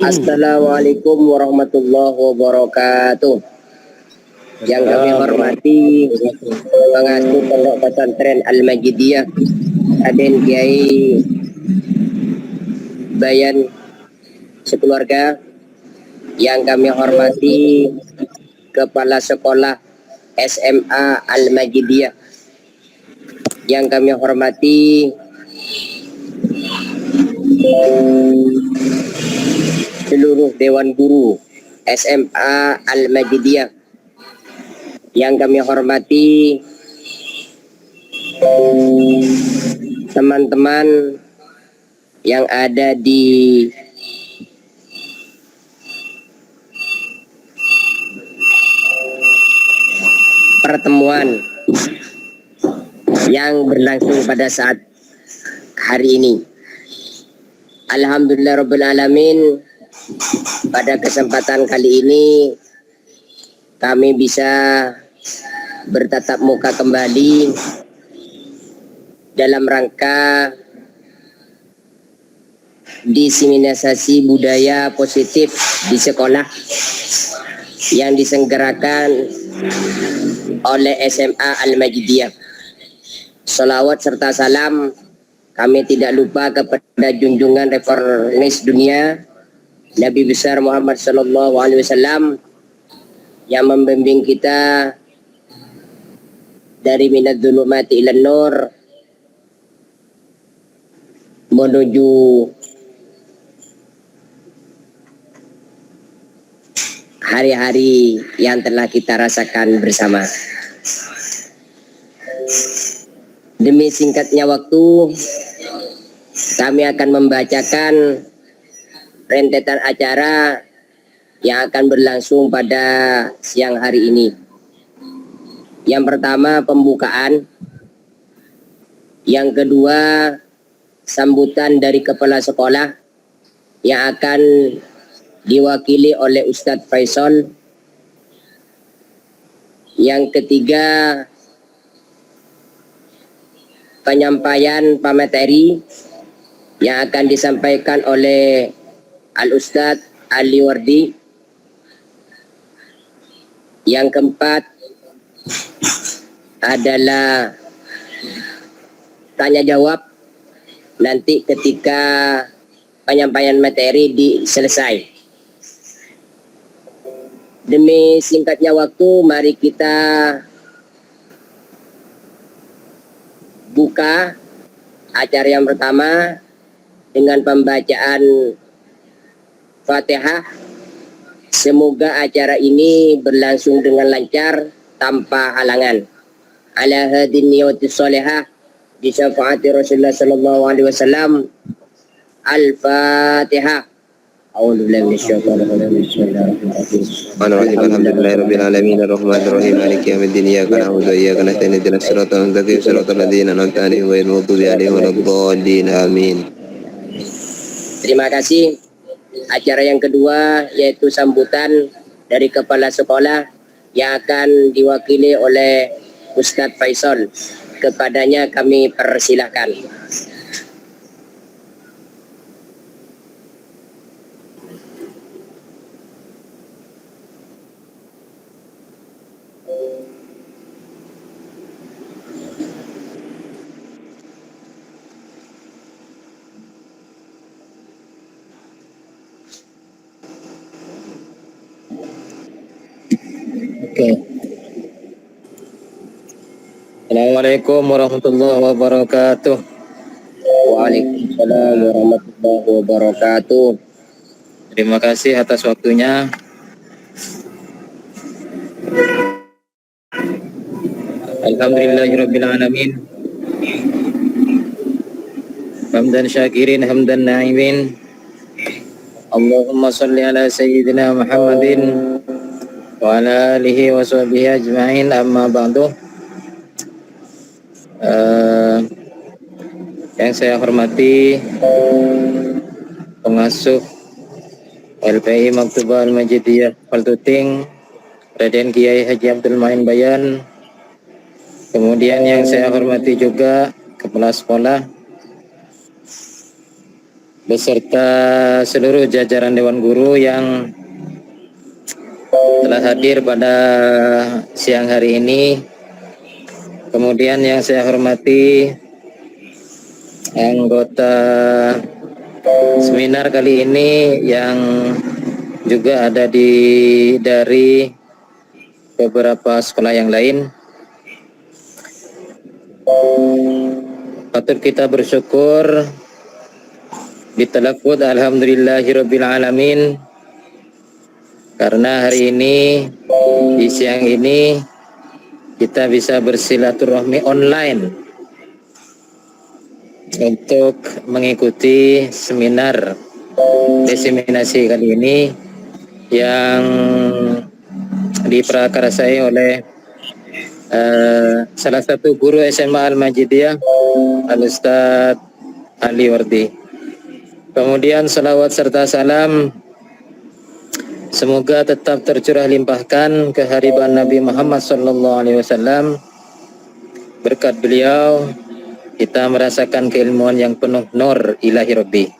Assalamualaikum warahmatullahi wabarakatuh. Yang kami hormati pengasuh Pondok Pesantren Al-Majidiyah Raden Kiai Bayan sekeluarga. Yang kami hormati Kepala Sekolah SMA Al-Majidiyah. Yang kami hormati seluruh Dewan Guru SMA Al-Majidiyah. Yang kami hormati teman-teman yang ada di pertemuan yang berlangsung pada saat hari ini. Alhamdulillahirrabbilalamin, pada kesempatan kali ini kami bisa bertatap muka kembali dalam rangka diseminasi budaya positif di sekolah yang diselenggarakan oleh SMA Al-Majidiyah. Salawat serta salam kami tidak lupa kepada junjungan reformis dunia Nabi besar Muhammad sallallahu alaihi wasallam yang membimbing kita dari minad dzulumati ilan nur menuju hari-hari yang telah kita rasakan bersama. Demi singkatnya waktu, kami akan membacakan rentetan acara yang akan berlangsung pada siang hari ini. Yang pertama pembukaan, yang kedua sambutan dari kepala sekolah yang akan diwakili oleh Ustadz Faisal. Yang ketiga penyampaian pemateri yang akan disampaikan oleh Al-Ustadz Ali Wardi. Yang keempat adalah tanya jawab nanti ketika penyampaian materi selesai. Demi singkatnya waktu, mari kita buka acara yang pertama dengan pembacaan Fatihah. Semoga acara ini berlangsung dengan lancar tanpa halangan. Ala hadin niyati sholihah bi syafaati Rasulullah sallallahu alaihi wasallam. Al-Fatihah. A'udzu billahi minasyaitonir rajim. Bismillahirrahmanirrahim. Alhamdulillahirabbil alamin arrahmanir rahim maliki yaumiddin iyyaka na'budu wa iyyaka nasta'in ihdinas siratal mustaqim siratal ladzina an'amta 'alaihim ghairil maghdubi 'alaihim waladdallin amin. Terima kasih. Acara yang kedua yaitu sambutan dari kepala sekolah yang akan diwakili oleh Ustadz Faisal. Kepadanya kami persilahkan. Oke. Assalamualaikum warahmatullahi wabarakatuh. Waalaikumsalam warahmatullahi wabarakatuh. Terima kasih atas waktunya. Alhamdulillahirabbil alamin. Hamdan syakirin hamdan na'imin. Allahumma shalli ala sayyidina Muhammadin wa ala alihi wa sahbihi ajma'in, amma ba'du. Yang saya hormati pengasuh LPI Maktubah Al-Majidiyah Paltuting Raden Kiai Haji Abdul Main Bayan. Kemudian yang saya hormati juga kepala sekolah beserta seluruh jajaran Dewan Guru yang telah hadir pada siang hari ini. Kemudian yang saya hormati anggota seminar kali ini yang juga ada dari beberapa sekolah yang lain. Patut kita bersyukur bitalafud alhamdulillahirabbil alamin, karena hari ini di siang ini kita bisa bersilaturahmi online untuk mengikuti seminar diseminasi kali ini yang diprakarsai oleh salah satu guru SMA Al-Majidiyah, Al-Ustadz Ali Wardi. Kemudian salawat serta salam semoga tetap tercurah limpahkan kehadiran Nabi Muhammad SAW. Berkat beliau kita merasakan keilmuan yang penuh nur ilahi Rabbi.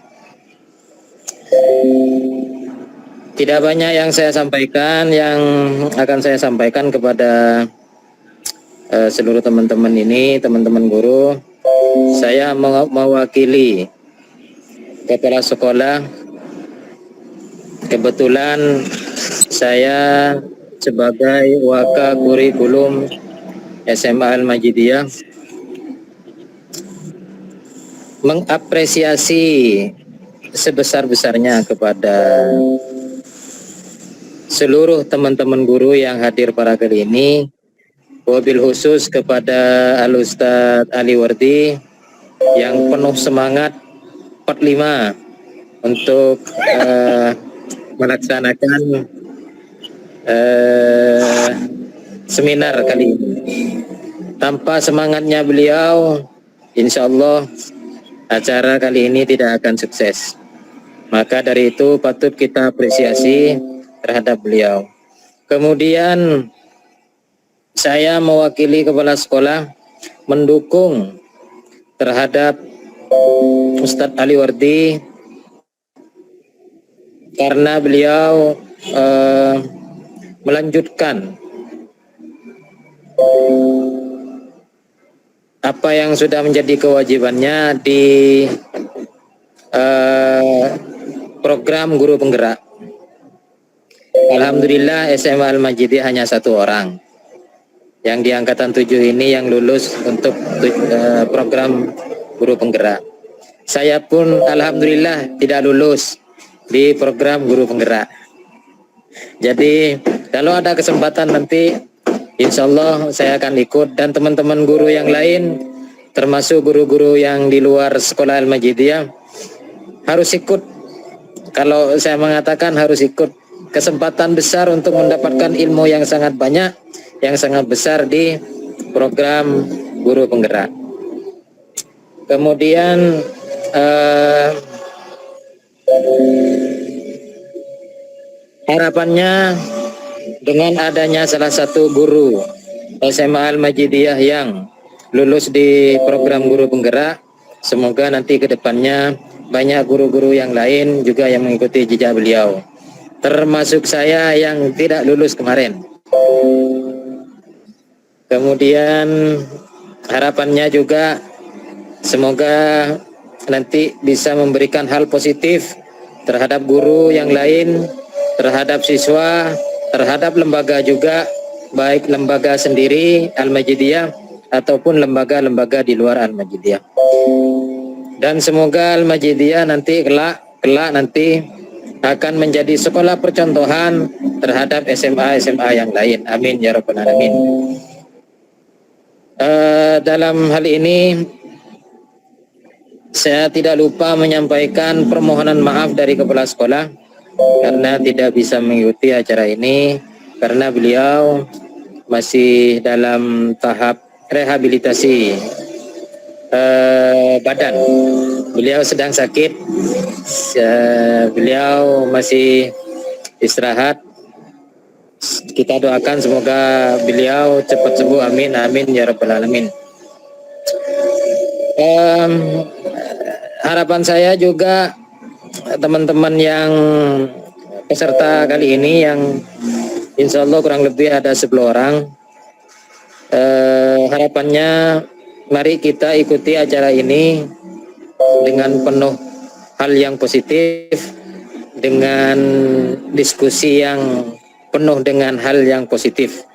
Tidak banyak yang saya sampaikan, yang akan saya sampaikan kepada seluruh teman-teman ini, teman-teman guru. Saya mewakili kepala sekolah. Kebetulan saya sebagai waka kurikulum SMA Al-Majidiyah mengapresiasi sebesar-besarnya kepada seluruh teman-teman guru yang hadir pada kali ini, wabil khusus kepada Al-Ustadz Ali Wardi yang penuh semangat 45 untuk melaksanakan seminar kali ini. Tanpa semangatnya beliau, insya Allah acara kali ini tidak akan sukses. Maka dari itu patut kita apresiasi terhadap beliau. Kemudian saya mewakili kepala sekolah mendukung terhadap Ustadz Ali Wardi karena beliau melanjutkan apa yang sudah menjadi kewajibannya di program guru penggerak. Alhamdulillah SMA Al-Majidiyah hanya 1 orang yang di angkatan 7 ini yang lulus untuk program guru penggerak. Saya pun alhamdulillah tidak lulus di program guru penggerak. Jadi kalau ada kesempatan nanti insya Allah saya akan ikut, dan teman-teman guru yang lain termasuk guru-guru yang di luar sekolah Al-Majidiyah harus ikut. Kalau saya mengatakan harus ikut, kesempatan besar untuk mendapatkan ilmu yang sangat banyak, yang sangat besar di program guru penggerak. Kemudian harapannya dengan adanya salah satu guru SMA Al-Majidiyah yang lulus di program guru penggerak, semoga nanti ke depannya banyak guru-guru yang lain juga yang mengikuti jejak beliau, termasuk saya yang tidak lulus kemarin. Kemudian harapannya juga semoga nanti bisa memberikan hal positif terhadap guru yang lain, terhadap siswa, terhadap lembaga juga, baik lembaga sendiri Al-Majidiyah ataupun lembaga-lembaga di luar Al-Majidiyah. Dan semoga Al-Majidiyah nanti kelak nanti akan menjadi sekolah percontohan terhadap SMA yang lain. Amin ya rabbal alamin. Dalam hal ini saya tidak lupa menyampaikan permohonan maaf dari kepala sekolah karena tidak bisa mengikuti acara ini karena beliau masih dalam tahap rehabilitasi badan. Beliau sedang sakit, beliau masih istirahat. Kita doakan semoga beliau cepat sembuh, amin amin ya rabbal alamin. Harapan saya juga teman-teman yang peserta kali ini yang insya Allah kurang lebih ada 10 orang. Harapannya mari kita ikuti acara ini dengan penuh hal yang positif, dengan diskusi yang penuh dengan hal yang positif,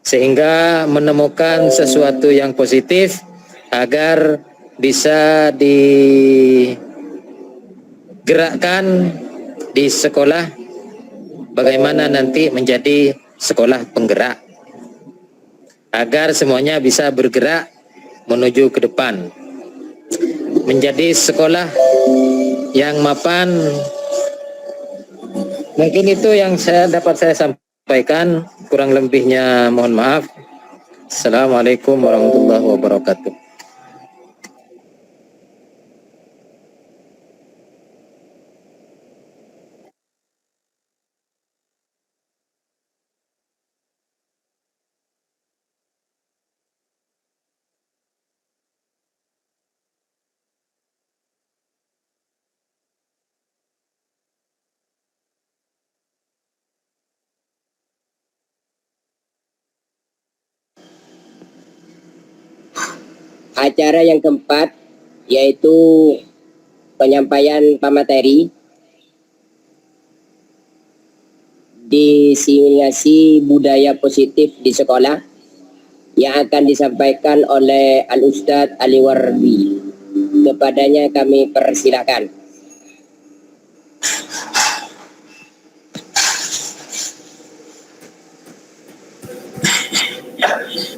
sehingga menemukan sesuatu yang positif agar bisa digerakkan di sekolah, bagaimana nanti menjadi sekolah penggerak, agar semuanya bisa bergerak menuju ke depan, menjadi sekolah yang mapan. Mungkin itu yang dapat saya sampaikan, kurang lebihnya mohon maaf. Assalamualaikum warahmatullahi wabarakatuh. Acara yang keempat yaitu penyampaian pemateri diseminasi budaya positif di sekolah yang akan disampaikan oleh Al-Ustadz Ali Wardi. Kepadanya kami persilakan.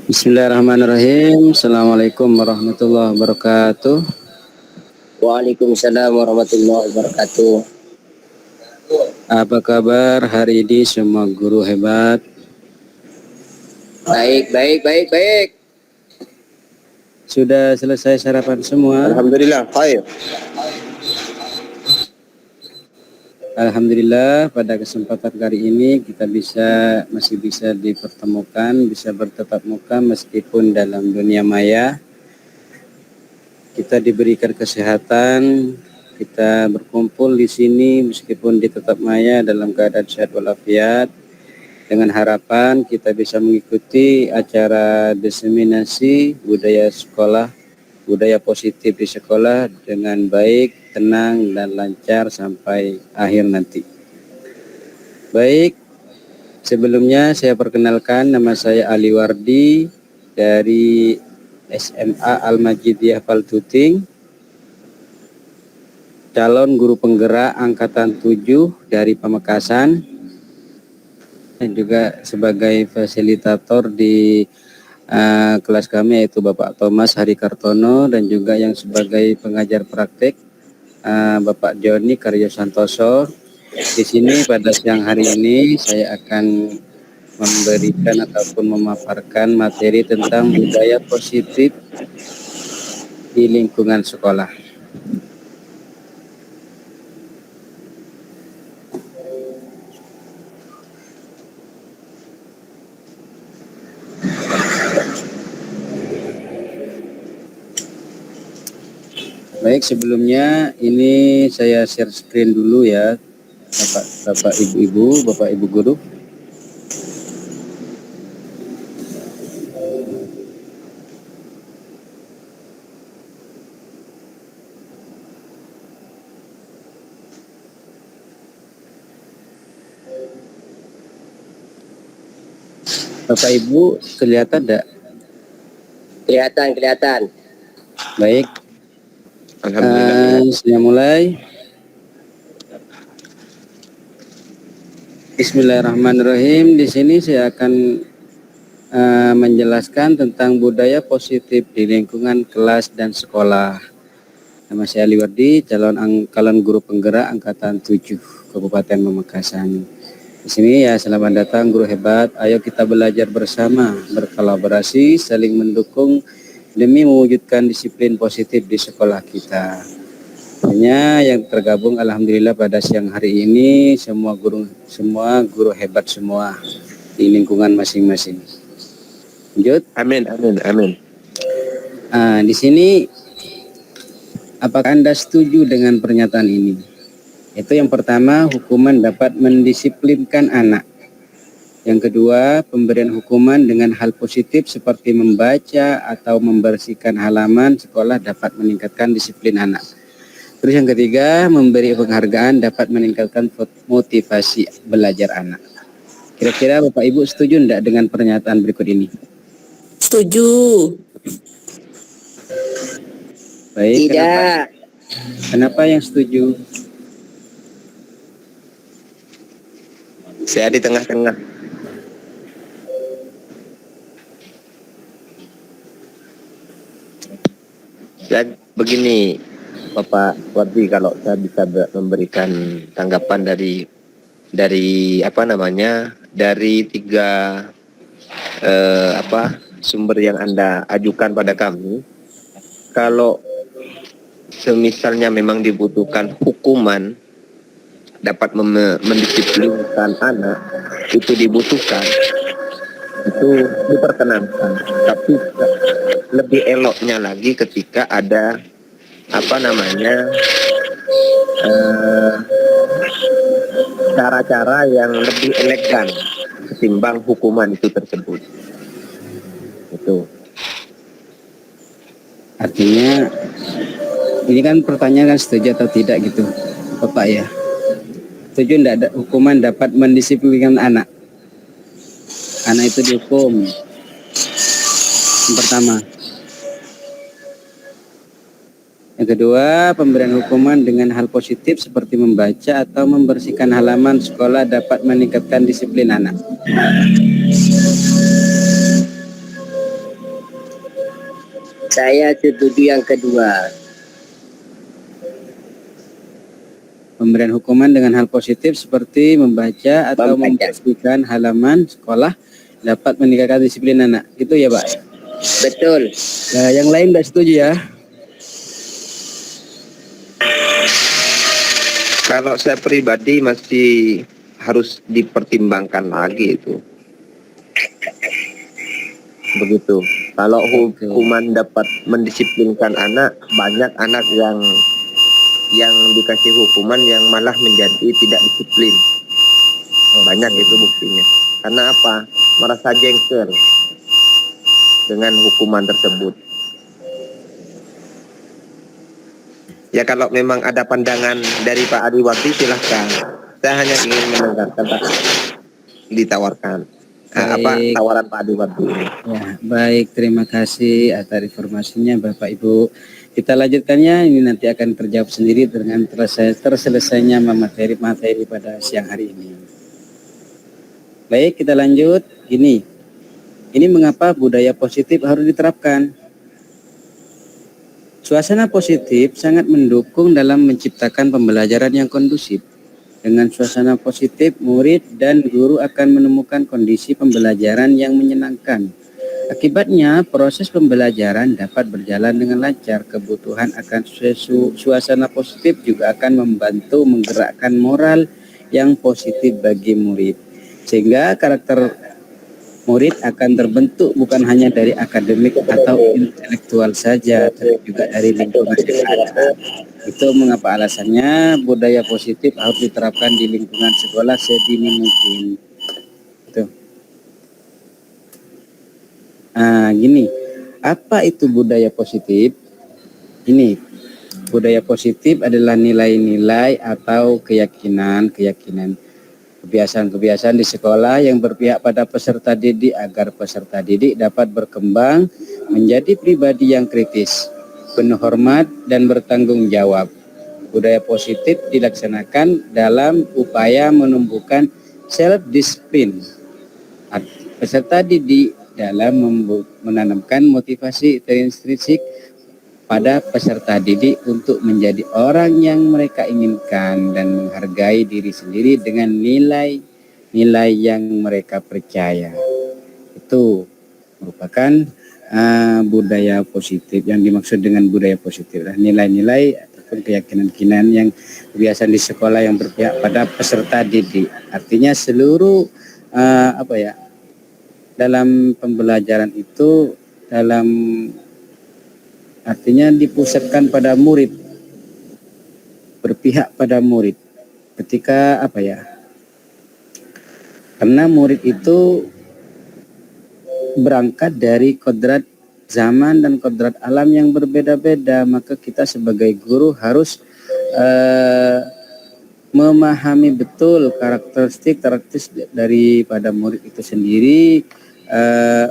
Bismillahirrahmanirrahim. Assalamualaikum warahmatullahi wabarakatuh. Waalaikumsalam warahmatullahi wabarakatuh. Apa kabar hari ini semua guru hebat? Baik. Sudah selesai sarapan semua? Alhamdulillah, khair. Alhamdulillah, pada kesempatan kali ini kita masih bisa dipertemukan, bisa bertatap muka meskipun dalam dunia maya. Kita diberikan kesehatan, kita berkumpul di sini meskipun di tatap maya dalam keadaan sehat walafiat, dengan harapan kita bisa mengikuti acara diseminasi budaya sekolah, budaya positif di sekolah dengan baik, tenang, dan lancar sampai akhir nanti. Baik, sebelumnya saya perkenalkan, nama saya Ali Wardi dari SMA Al-Majidiyah Paltuting, calon guru penggerak Angkatan 7 dari Pamekasan, dan juga sebagai fasilitator di kelas kami yaitu Bapak Thomas Hari Kartono, dan juga yang sebagai pengajar praktek Bapak Joni Karyo Santoso. Di sini pada siang hari ini saya akan memberikan ataupun memaparkan materi tentang budaya positif di lingkungan sekolah. Baik, sebelumnya ini saya share screen dulu ya, Bapak Ibu guru. Bapak Ibu kelihatan enggak? Kelihatan. Baik. Alhamdulillah. Saya mulai. Bismillahirrahmanirrahim. Di sini saya akan menjelaskan tentang budaya positif di lingkungan kelas dan sekolah. Nama saya Ali Wardi, calon guru penggerak Angkatan 7 Kabupaten Pamekasan. Di sini ya, selamat datang guru hebat. Ayo kita belajar bersama, berkolaborasi, saling mendukung demi mewujudkan disiplin positif di sekolah kita. Hanya yang tergabung alhamdulillah pada siang hari ini semua guru hebat semua di lingkungan masing-masing. Lanjut. Amin. Di sini apakah Anda setuju dengan pernyataan ini? Itu yang pertama, hukuman dapat mendisiplinkan anak. Yang kedua, pemberian hukuman dengan hal positif seperti membaca atau membersihkan halaman sekolah dapat meningkatkan disiplin anak. Terus yang ketiga, memberi penghargaan dapat meningkatkan motivasi belajar anak. Kira-kira Bapak Ibu setuju enggak dengan pernyataan berikut ini? Setuju. Baik, Tidak. kenapa yang setuju? Saya di tengah-tengah. Dan begini, Bapak Wardi, kalau saya bisa memberikan tanggapan dari apa namanya, dari tiga sumber yang Anda ajukan pada kami. Kalau semisalnya memang dibutuhkan hukuman dapat mendisiplinkan anak, itu dibutuhkan, itu diperkenankan. Tapi lebih eloknya lagi ketika ada apa namanya cara-cara yang lebih elegan ketimbang hukuman itu tersebut. Itu. Artinya ini kan pertanyaan kan setuju atau tidak gitu, Bapak ya. Setuju enggak ada hukuman dapat mendisiplinkan anak? Anak itu dihukum. Yang pertama. Yang kedua, pemberian hukuman dengan hal positif seperti membaca atau membersihkan halaman sekolah dapat meningkatkan disiplin anak. Saya setuju yang kedua. Pemberian hukuman dengan hal positif seperti membaca atau membersihkan halaman sekolah dapat meningkatkan disiplin anak. Itu ya, Pak? Betul. Nah, yang lain enggak setuju ya? Kalau saya pribadi masih harus dipertimbangkan lagi itu. Begitu. Kalau hukuman dapat mendisiplinkan anak, banyak anak yang dikasih hukuman yang malah menjadi tidak disiplin. Banyak itu buktinya. Karena apa? Merasa jengkel dengan hukuman tersebut. Ya kalau memang ada pandangan dari Pak Adiwardi silahkan. Saya hanya ingin mendengarkan ditawarkan. Tawaran Pak Adiwardi ini. Ya, baik, terima kasih atas informasinya Bapak Ibu. Kita lanjutkannya, ini nanti akan terjawab sendiri dengan terselesainya materi-materi pada siang hari ini. Baik, kita lanjut. Ini mengapa budaya positif harus diterapkan? Suasana positif sangat mendukung dalam menciptakan pembelajaran yang kondusif. Dengan suasana positif, murid dan guru akan menemukan kondisi pembelajaran yang menyenangkan. Akibatnya, proses pembelajaran dapat berjalan dengan lancar. Kebutuhan akan suasana positif juga akan membantu menggerakkan moral yang positif bagi murid. Sehingga karakter murid akan terbentuk bukan hanya dari akademik atau intelektual saja, tapi juga dari lingkungan yang ada. Itu mengapa alasannya budaya positif harus diterapkan di lingkungan sekolah sedini mungkin. Tuh. Apa itu budaya positif? Ini budaya positif adalah nilai-nilai atau keyakinan kebiasaan-kebiasaan di sekolah yang berpihak pada peserta didik agar peserta didik dapat berkembang menjadi pribadi yang kritis, penuh hormat dan bertanggung jawab. Budaya positif dilaksanakan dalam upaya menumbuhkan self-disiplin peserta didik dalam menanamkan motivasi intrinsik pada peserta didik untuk menjadi orang yang mereka inginkan dan menghargai diri sendiri dengan nilai-nilai yang mereka percaya. Itu merupakan budaya positif. Yang dimaksud dengan budaya positif adalah nilai-nilai ataupun keyakinan-keyakinan yang kebiasaan di sekolah yang berpihak pada peserta didik. Artinya seluruh dalam pembelajaran itu artinya dipusatkan pada murid, berpihak pada murid. ketika apa ya? Karena murid itu berangkat dari kodrat zaman dan kodrat alam yang berbeda-beda, maka kita sebagai guru harus memahami betul karakteristik daripada murid itu sendiri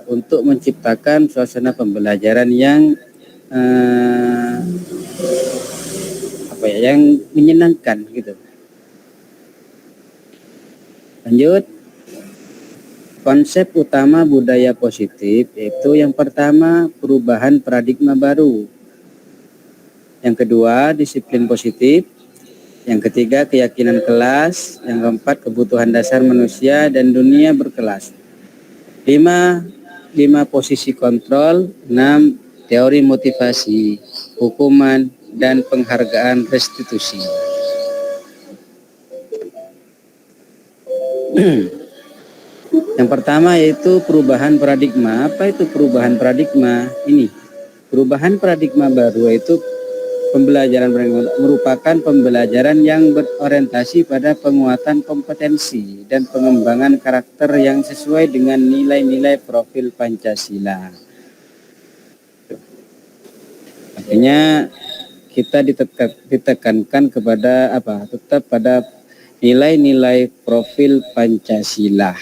untuk menciptakan suasana pembelajaran yang yang menyenangkan gitu. Lanjut. Konsep utama budaya positif yaitu yang pertama perubahan paradigma baru. Yang kedua disiplin positif. Yang ketiga keyakinan kelas. Yang keempat kebutuhan dasar manusia dan dunia berkelas. 5 posisi kontrol. 6 teori motivasi, hukuman dan penghargaan restitusi. Yang pertama yaitu perubahan paradigma. Apa itu perubahan paradigma? Ini perubahan paradigma baru yaitu pembelajaran merupakan pembelajaran yang berorientasi pada penguatan kompetensi dan pengembangan karakter yang sesuai dengan nilai-nilai profil Pancasila. Artinya kita ditekankan kepada tetap pada nilai-nilai profil Pancasila.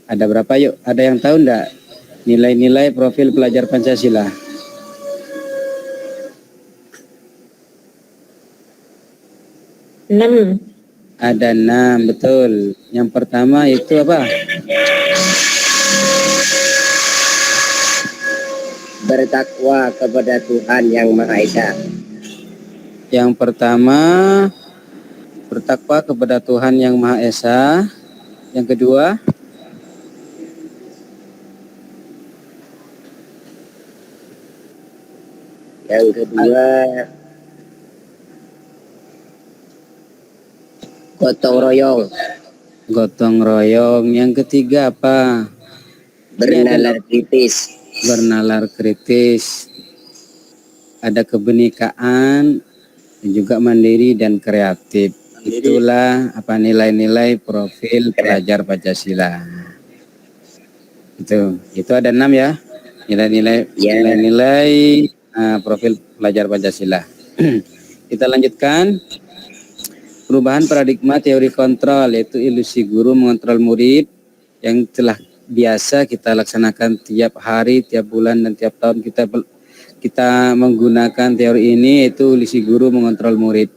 Ada berapa yuk? Ada yang tahu enggak nilai-nilai profil pelajar Pancasila? Enam. Ada 6, betul. Yang pertama itu apa? Bertakwa kepada Tuhan Yang Maha Esa. Yang pertama bertakwa kepada Tuhan Yang Maha Esa. Yang kedua gotong royong. gotong royong. Yang ketiga apa? Bernalar kritis. Bernalar kritis. Ada kebenekaan dan juga mandiri dan kreatif. Itulah nilai-nilai profil pelajar Pancasila. Itu ada 6 ya. Nilai-nilai profil pelajar Pancasila. Kita lanjutkan. Perubahan paradigma teori kontrol yaitu ilusi guru mengontrol murid yang telah biasa kita laksanakan tiap hari, tiap bulan dan tiap tahun kita menggunakan teori ini, yaitu ilusi guru mengontrol murid.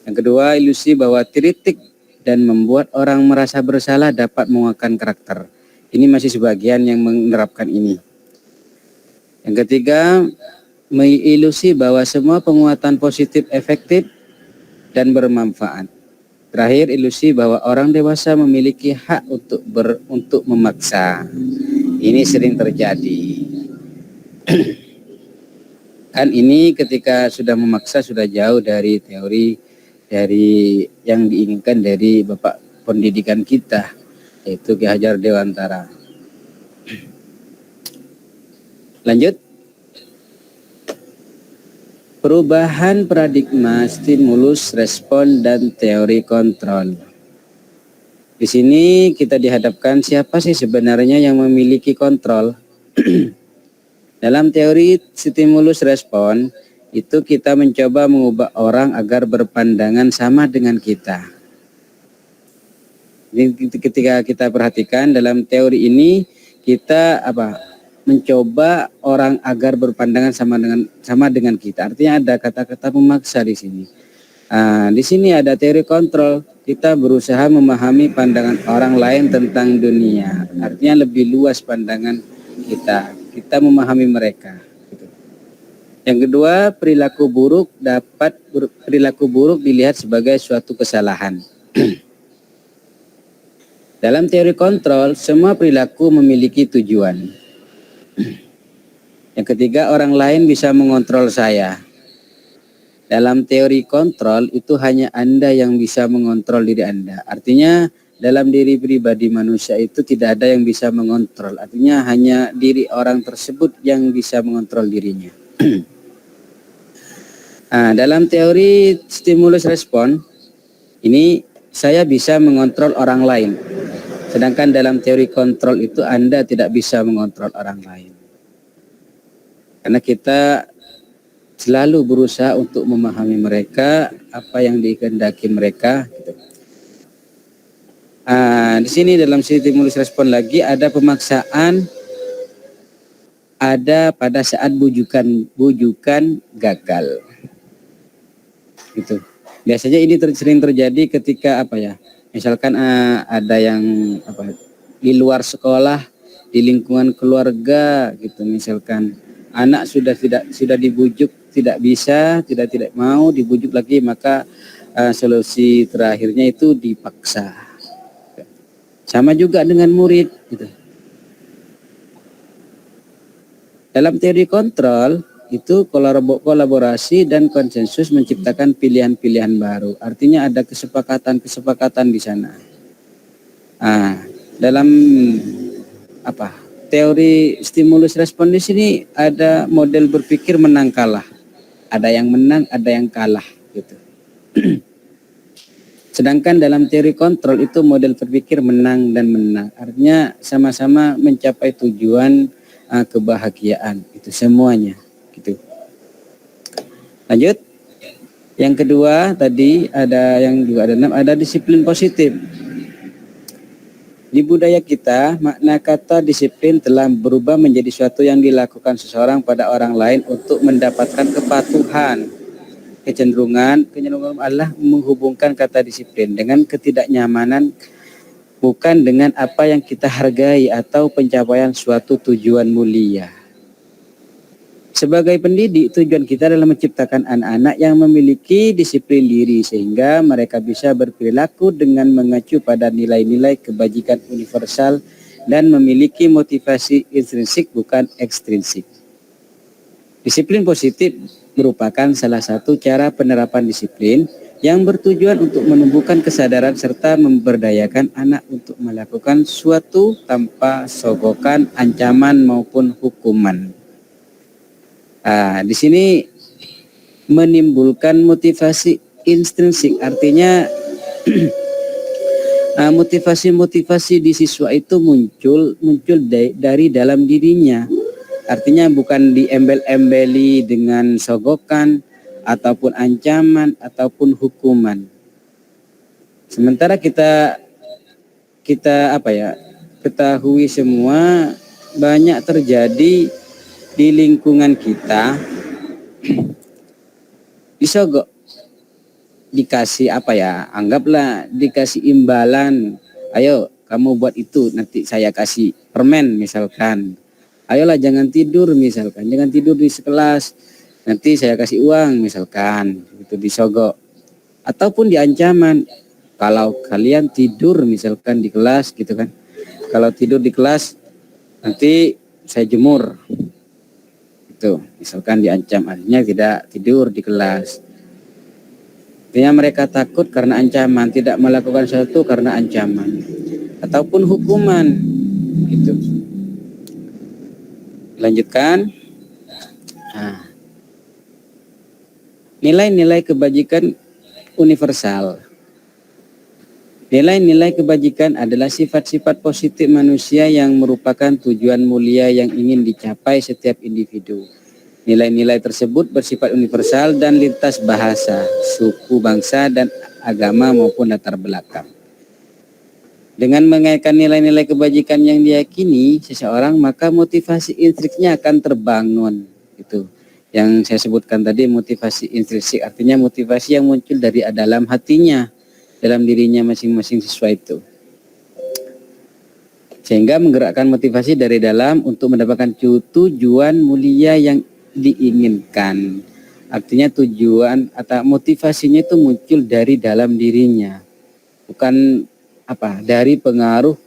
Yang kedua, ilusi bahwa kritik dan membuat orang merasa bersalah dapat menguatkan karakter. Ini masih sebagian yang menerapkan ini. Yang ketiga, ilusi bahwa semua penguatan positif efektif dan bermanfaat. Terakhir, ilusi bahwa orang dewasa memiliki hak untuk memaksa. Ini sering terjadi. Kan ini ketika sudah memaksa sudah jauh dari teori dari yang diinginkan dari Bapak pendidikan kita, yaitu Ki Hajar Dewantara. Lanjut. Perubahan paradigma, stimulus, respon, dan teori kontrol. Di sini kita dihadapkan siapa sih sebenarnya yang memiliki kontrol. Dalam teori stimulus respon, itu kita mencoba mengubah orang agar berpandangan sama dengan kita. Jadi ketika kita perhatikan dalam teori ini, kita mencoba orang agar berpandangan sama dengan kita. Artinya ada kata-kata memaksa di sini. Di sini ada teori kontrol. Kita berusaha memahami pandangan orang lain tentang dunia. Artinya lebih luas pandangan kita. Kita memahami mereka. Yang kedua, perilaku buruk dilihat sebagai suatu kesalahan. Dalam teori kontrol, semua perilaku memiliki tujuan. Yang ketiga, orang lain bisa mengontrol saya. Dalam teori kontrol itu hanya Anda yang bisa mengontrol diri Anda. Artinya dalam diri pribadi manusia itu tidak ada yang bisa mengontrol. Artinya hanya diri orang tersebut yang bisa mengontrol dirinya. Dalam teori stimulus respon ini saya bisa mengontrol orang lain. Sedangkan dalam teori kontrol itu Anda tidak bisa mengontrol orang lain. Karena kita selalu berusaha untuk memahami mereka, apa yang dikehendaki mereka. Gitu. Di sini dalam stimulus respon lagi ada pemaksaan, ada pada saat bujukan gagal. Gitu. Biasanya ini sering terjadi ketika misalkan ada yang di luar sekolah, di lingkungan keluarga gitu, misalkan anak sudah dibujuk tidak bisa, tidak mau dibujuk lagi, maka solusi terakhirnya itu dipaksa. Sama juga dengan murid gitu. Dalam teori kontrol itu kolaborasi dan konsensus menciptakan pilihan-pilihan baru. Artinya ada kesepakatan di sana. Dalam teori stimulus respon di sini ada model berpikir menang kalah. Ada yang menang, ada yang kalah gitu. Sedangkan dalam teori kontrol itu model berpikir menang dan menang. Artinya sama-sama mencapai tujuan kebahagiaan itu semuanya. Gitu. Lanjut. Yang kedua tadi ada disiplin positif. Di budaya kita, makna kata disiplin telah berubah menjadi suatu yang dilakukan seseorang pada orang lain untuk mendapatkan kepatuhan. Kecenderungan adalah menghubungkan kata disiplin dengan ketidaknyamanan, bukan dengan apa yang kita hargai atau pencapaian suatu tujuan mulia. Sebagai pendidik, tujuan kita adalah menciptakan anak-anak yang memiliki disiplin diri sehingga mereka bisa berperilaku dengan mengacu pada nilai-nilai kebajikan universal dan memiliki motivasi intrinsik bukan ekstrinsik. Disiplin positif merupakan salah satu cara penerapan disiplin yang bertujuan untuk menumbuhkan kesadaran serta memberdayakan anak untuk melakukan suatu tanpa sogokan, ancaman maupun hukuman. Di sini menimbulkan motivasi intrinsik, artinya motivasi di siswa itu muncul dari dalam dirinya. Artinya bukan diembel-embeli dengan sogokan ataupun ancaman ataupun hukuman. Sementara kita ketahui semua banyak terjadi di lingkungan kita, disogok, dikasih anggaplah dikasih imbalan, ayo kamu buat itu, nanti saya kasih permen misalkan, ayolah jangan tidur misalkan, jangan tidur di kelas, nanti saya kasih uang misalkan, itu disogok. Ataupun diancaman, kalau kalian tidur misalkan di kelas gitu kan, kalau tidur di kelas nanti saya jemur. Misalkan diancam, artinya tidak tidur di kelas. Artinya mereka takut karena ancaman, tidak melakukan sesuatu karena ancaman ataupun hukuman gitu. Lanjutkan. Nilai-nilai kebajikan universal. Nilai-nilai kebajikan adalah sifat-sifat positif manusia yang merupakan tujuan mulia yang ingin dicapai setiap individu. Nilai-nilai tersebut bersifat universal dan lintas bahasa, suku, bangsa, dan agama maupun latar belakang. Dengan mengaitkan nilai-nilai kebajikan yang diyakini seseorang, maka motivasi intrinsiknya akan terbangun. Itu yang saya sebutkan tadi, motivasi intrinsik, artinya motivasi yang muncul dari dalam hatinya, dalam dirinya masing-masing siswa itu. Sehingga menggerakkan motivasi dari dalam untuk mendapatkan tujuan mulia yang diinginkan. Artinya tujuan atau motivasinya itu muncul dari dalam dirinya. Bukan dari pengaruh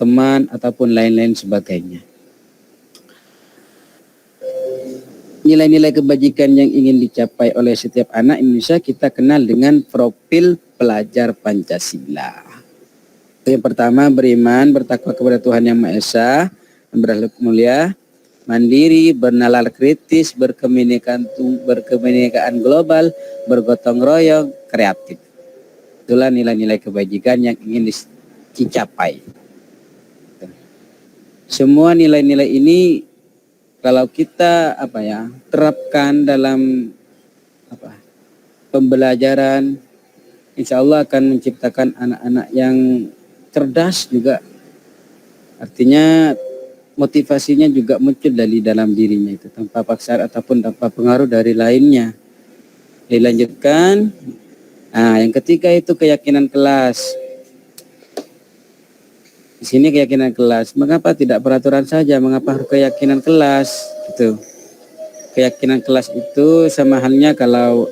teman ataupun lain-lain sebagainya. Nilai-nilai kebajikan yang ingin dicapai oleh setiap anak Indonesia kita kenal dengan profil pelajar Pancasila. Yang pertama, beriman, bertakwa kepada Tuhan Yang Maha Esa, dan berakhlak mulia. mandiri, bernalar kritis, berkebinekaan global, bergotong royong, kreatif. Itulah nilai-nilai kebajikan yang ingin dicapai. Semua nilai-nilai ini kalau kita terapkan dalam pembelajaran, insya Allah akan menciptakan anak-anak yang cerdas juga. Artinya motivasinya juga muncul dari dalam dirinya itu tanpa paksaan ataupun tanpa pengaruh dari lainnya. Dilanjutkan, yang ketiga itu keyakinan kelas. Di sini keyakinan kelas. Mengapa tidak peraturan saja? Mengapa harus keyakinan kelas? Gitu. Keyakinan kelas itu sama halnya kalau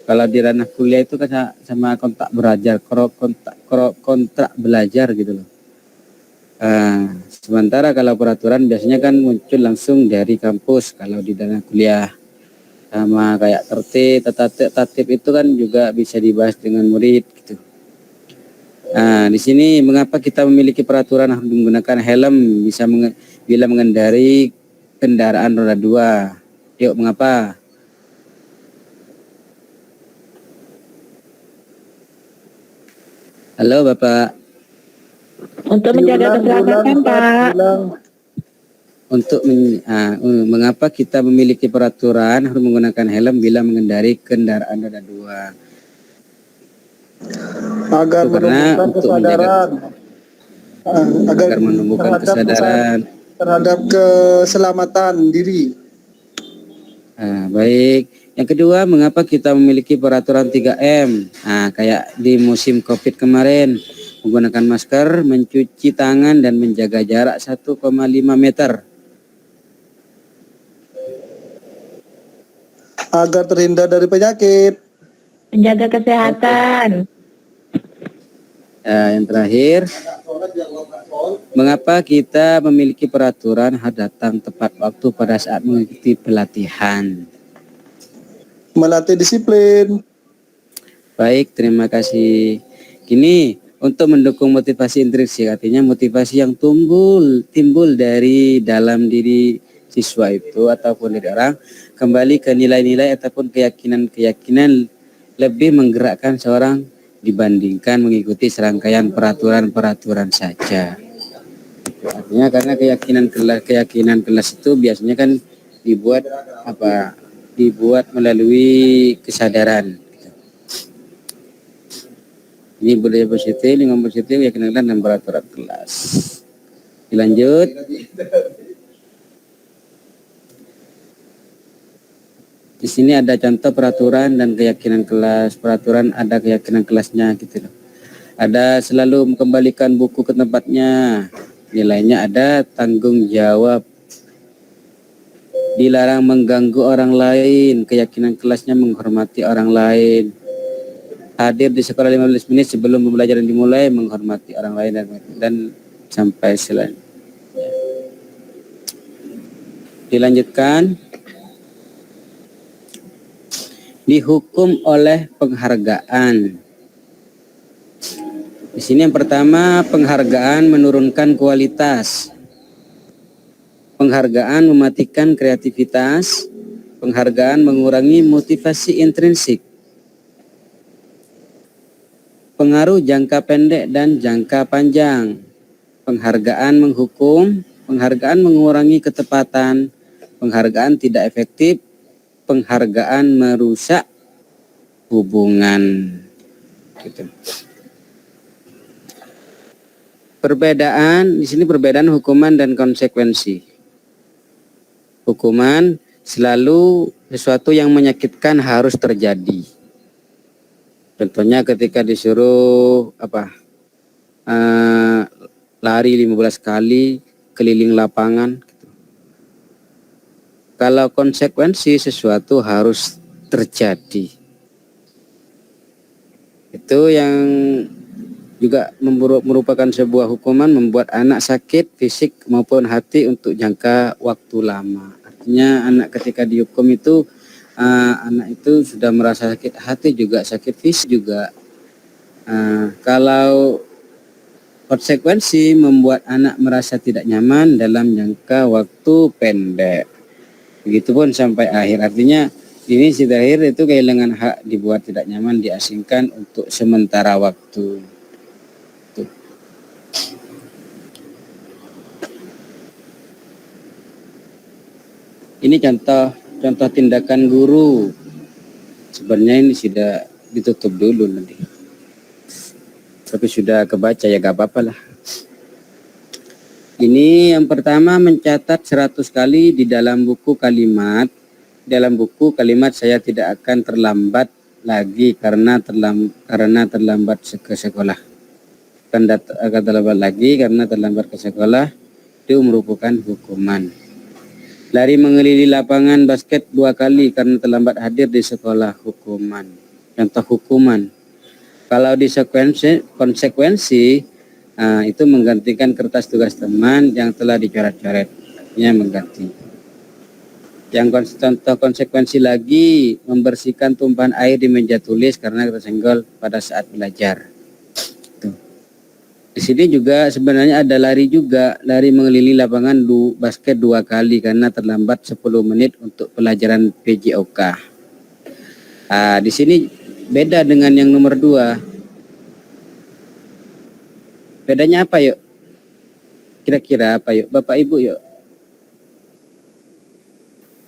kalau di ranah kuliah itu kan sama kontrak belajar, kontrak belajar gitu loh. Sementara kalau peraturan biasanya kan muncul langsung dari kampus kalau di ranah kuliah. Sama kayak tatip itu kan juga bisa dibahas dengan murid gitu. Di sini mengapa kita memiliki peraturan harus menggunakan helm bila mengendarai kendaraan roda 2? Yuk, mengapa? Halo Bapak. Untuk menjaga keselamatan, Pak. Mengapa kita memiliki peraturan harus menggunakan helm bila mengendarai kendaraan roda 2? Agar menumbuhkan kesadaran, agar menumbuhkan kesadaran terhadap keselamatan diri. Baik. Yang kedua, mengapa kita memiliki peraturan 3M? Kayak di musim COVID kemarin, menggunakan masker, mencuci tangan, dan menjaga jarak 1,5 meter. Agar terhindar dari penyakit. Menjaga kesehatan. Yang terakhir, mengapa kita memiliki peraturan harus datang tepat waktu pada saat mengikuti pelatihan? Melatih disiplin. Baik, terima kasih. Kini untuk mendukung motivasi intrinsik, artinya motivasi yang timbul dari dalam diri siswa itu ataupun dari orang, kembali ke nilai-nilai ataupun keyakinan lebih menggerakkan seorang dibandingkan mengikuti serangkaian peraturan saja. Artinya karena keyakinan kelas itu biasanya kan dibuat melalui kesadaran. Ini budaya positif, lingkungan positif, keyakinan kelas dan peraturan kelas. Dilanjut. Di sini ada contoh peraturan dan keyakinan kelas. Peraturan ada keyakinan kelasnya gitu loh. Ada selalu mengembalikan buku ke tempatnya. Nilainya ada tanggung jawab. Dilarang mengganggu orang lain. Keyakinan kelasnya menghormati orang lain. Hadir di sekolah 15 menit sebelum pembelajaran dimulai, menghormati orang lain dan sampai selanjutnya. Dilanjutkan. Dihukum oleh penghargaan. Di sini yang pertama, penghargaan menurunkan kualitas. Penghargaan mematikan kreativitas. Penghargaan mengurangi motivasi intrinsik. Pengaruh jangka pendek dan jangka panjang. Penghargaan menghukum, penghargaan mengurangi ketepatan, penghargaan tidak efektif, penghargaan merusak hubungan. Gitu. Perbedaan di sini perbedaan hukuman dan konsekuensi. Hukuman selalu sesuatu yang menyakitkan harus terjadi. Contohnya ketika disuruh lari 15 kali keliling lapangan. Gitu. Kalau konsekuensi sesuatu harus terjadi. Itu yang juga merupakan sebuah hukuman membuat anak sakit fisik maupun hati untuk jangka waktu lama. Artinya anak ketika dihukum itu anak itu sudah merasa sakit hati juga sakit fisik juga. Kalau Konsekuensi membuat anak merasa tidak nyaman dalam jangka waktu pendek. Begitupun sampai akhir. Artinya ini si Tahir itu kehilangan hak dibuat tidak nyaman, diasingkan untuk sementara waktu. Tuh. Ini contoh tindakan guru. Sebenarnya ini sudah ditutup dulu nanti. Tapi sudah kebaca ya gak apa-apa lah. Ini yang pertama, mencatat 100 kali di dalam buku kalimat. Dalam buku kalimat saya tidak akan terlambat lagi karena terlambat ke sekolah. Akan terlambat lagi karena terlambat ke sekolah. Itu merupakan hukuman. Lari mengelilingi lapangan basket 2 kali karena terlambat hadir di sekolah, hukuman. Contoh hukuman. Kalau di konsekuensi itu menggantikan kertas tugas teman yang telah dicoret-coret, artinya mengganti. Yang contoh konsekuensi lagi, membersihkan tumpahan air di meja tulis karena tersenggol pada saat belajar. Tuh. Di sini juga sebenarnya ada lari juga, lari mengelilingi lapangan basket 2 kali karena terlambat 10 menit untuk pelajaran PJOK. Di sini beda dengan yang nomor 2. Bedanya apa yuk? Kira-kira apa yuk? Bapak Ibu yuk.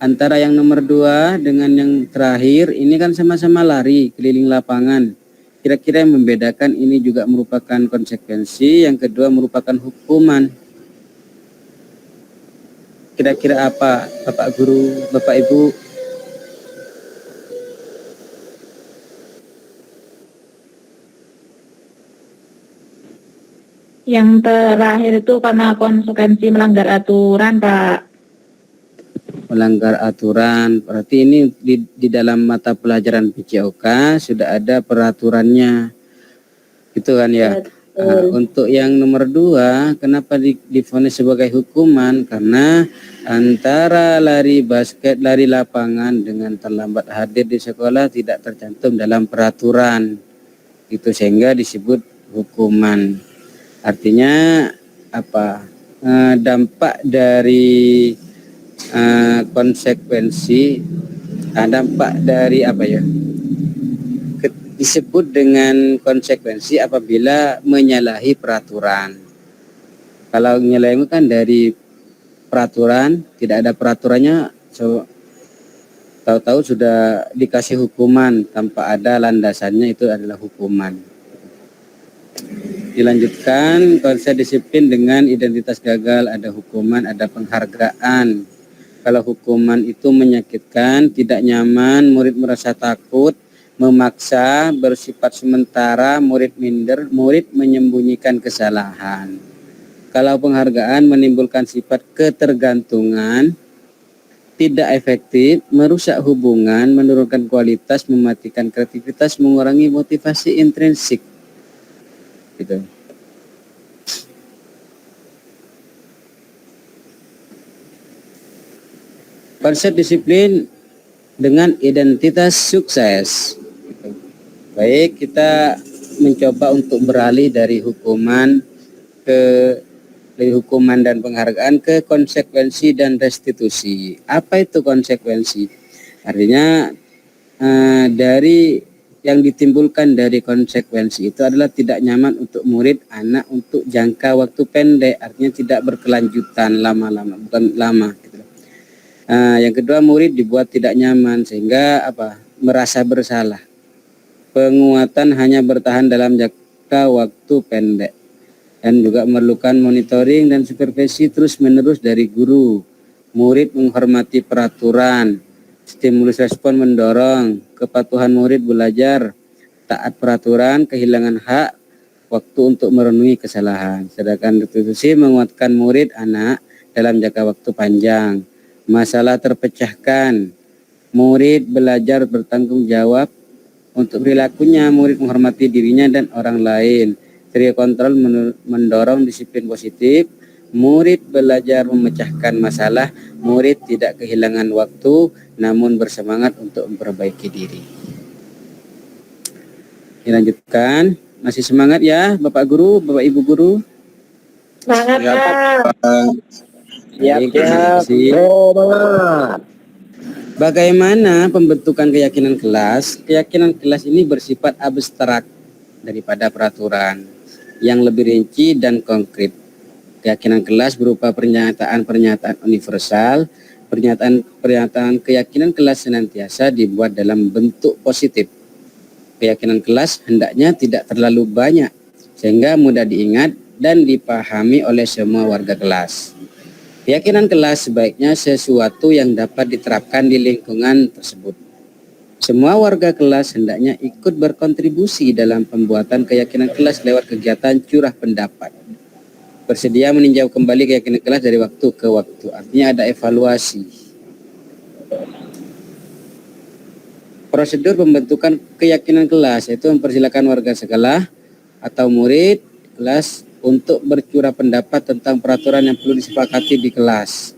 Antara yang nomor 2 dengan yang terakhir, ini kan sama-sama lari keliling lapangan. Kira-kira yang membedakan ini juga merupakan konsekuensi, yang kedua merupakan hukuman. Kira-kira apa Bapak Guru, Bapak Ibu? Yang terakhir itu karena konsekuensi melanggar aturan, Pak. Melanggar aturan, berarti ini di dalam mata pelajaran PJOK sudah ada peraturannya, gitu kan ya. Untuk yang nomor 2, kenapa divonis sebagai hukuman? Karena antara lari basket, lari lapangan dengan terlambat hadir di sekolah tidak tercantum dalam peraturan, itu sehingga disebut hukuman. Artinya apa? Dampak dari konsekuensi, dampak dari apa ya, disebut dengan konsekuensi apabila menyalahi peraturan. Kalau menyalahi kan dari peraturan, tidak ada peraturannya, tahu-tahu sudah dikasih hukuman tanpa ada landasannya, itu adalah hukuman. Dilanjutkan, konsep disiplin dengan identitas gagal, ada hukuman, ada penghargaan. Kalau hukuman itu menyakitkan, tidak nyaman, murid merasa takut, memaksa, bersifat sementara, murid minder, murid menyembunyikan kesalahan. Kalau penghargaan menimbulkan sifat ketergantungan, tidak efektif, merusak hubungan, menurunkan kualitas, mematikan kreativitas, mengurangi motivasi intrinsik. Gitu. Konsep disiplin dengan identitas sukses. Gitu. Baik, kita mencoba untuk beralih dari hukuman dan penghargaan ke konsekuensi dan restitusi. Apa itu konsekuensi? Artinya dari yang ditimbulkan dari konsekuensi itu adalah tidak nyaman untuk murid anak untuk jangka waktu pendek, artinya tidak berkelanjutan lama-lama, bukan lama gitu. Yang kedua, murid dibuat tidak nyaman sehingga merasa bersalah. Penguatan hanya bertahan dalam jangka waktu pendek dan juga memerlukan monitoring dan supervisi terus-menerus dari guru. Murid menghormati peraturan, stimulus respon mendorong kepatuhan murid belajar, taat peraturan, kehilangan hak, waktu untuk merenungi kesalahan. Sedangkan restitusi menguatkan murid anak dalam jangka waktu panjang. Masalah terpecahkan, murid belajar bertanggung jawab untuk perilakunya, murid menghormati dirinya dan orang lain. Trio kontrol mendorong disiplin positif, murid belajar memecahkan masalah, murid tidak kehilangan waktu namun bersemangat untuk memperbaiki diri. Dilanjutkan, Masih semangat ya Bapak Guru, Bapak Ibu Guru? Semangat Pak. Baik, terima kasih. Semangat. Bagaimana pembentukan keyakinan kelas? Keyakinan kelas ini bersifat abstrak daripada peraturan yang lebih rinci dan konkret. Keyakinan kelas berupa pernyataan-pernyataan universal. Pernyataan keyakinan kelas senantiasa dibuat dalam bentuk positif. Keyakinan kelas hendaknya tidak terlalu banyak sehingga mudah diingat dan dipahami oleh semua warga kelas. Keyakinan kelas sebaiknya sesuatu yang dapat diterapkan di lingkungan tersebut. Semua warga kelas hendaknya ikut berkontribusi dalam pembuatan keyakinan kelas lewat kegiatan curah pendapat. Bersedia meninjau kembali keyakinan kelas dari waktu ke waktu. Artinya ada evaluasi. Prosedur pembentukan keyakinan kelas yaitu mempersilakan warga sekolah atau murid kelas untuk bercurah pendapat tentang peraturan yang perlu disepakati di kelas.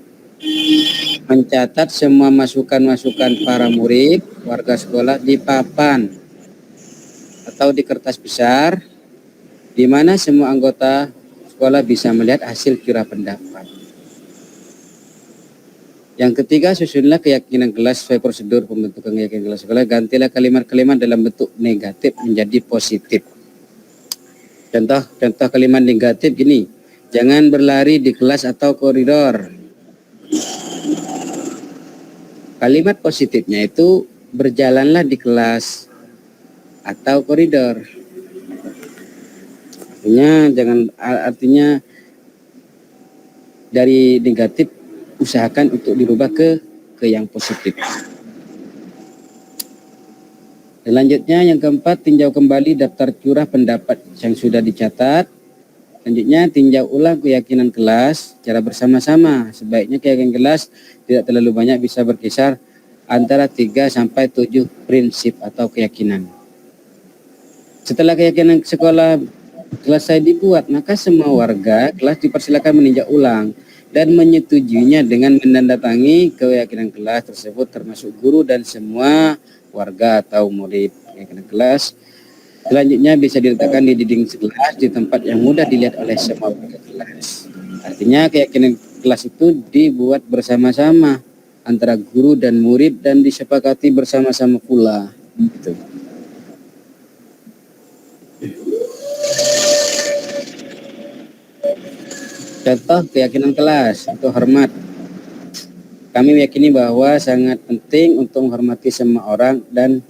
Mencatat semua masukan-masukan para murid, warga sekolah di papan atau di kertas besar, di mana semua anggota sekolah bisa melihat hasil curah pendapat. Yang ketiga, susunlah keyakinan kelas sesuai prosedur pembentukan keyakinan kelas sekolah. Gantilah kalimat-kalimat dalam bentuk negatif menjadi positif. Contoh kalimat negatif gini, jangan berlari di kelas atau koridor. Kalimat positifnya itu berjalanlah di kelas atau koridor. Artinya dari negatif usahakan untuk dirubah ke yang positif. Selanjutnya yang keempat, tinjau kembali daftar curah pendapat yang sudah dicatat. Selanjutnya tinjau ulang keyakinan kelas secara bersama-sama. Sebaiknya keyakinan kelas tidak terlalu banyak, bisa berkisar antara 3 sampai 7 prinsip atau keyakinan. Setelah keyakinan sekolah selesai dibuat, maka semua warga kelas dipersilakan meninjau ulang dan menyetujuinya dengan menandatangani keyakinan kelas tersebut termasuk guru dan semua warga atau murid keyakinan kelas. Selanjutnya bisa diletakkan di dinding kelas di tempat yang mudah dilihat oleh semua warga kelas. Artinya keyakinan kelas itu dibuat bersama-sama antara guru dan murid dan disepakati bersama-sama pula. Gitu. Contoh keyakinan kelas itu hormat. Kami meyakini bahwa sangat penting untuk menghormati semua orang dan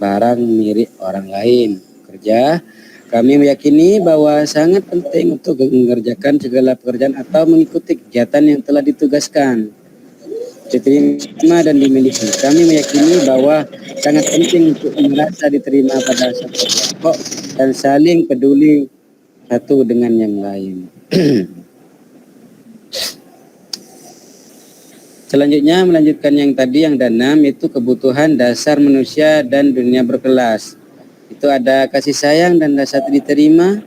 barang milik orang lain. Kerja, kami meyakini bahwa sangat penting untuk mengerjakan segala pekerjaan atau mengikuti kegiatan yang telah ditugaskan. Diterima dan dimiliki. Kami meyakini bahwa sangat penting untuk merasa diterima pada satu kelompok dan saling peduli satu dengan yang lain. Selanjutnya melanjutkan yang tadi yang keenam, itu kebutuhan dasar manusia dan dunia berkelas. Itu ada kasih sayang dan rasa diterima,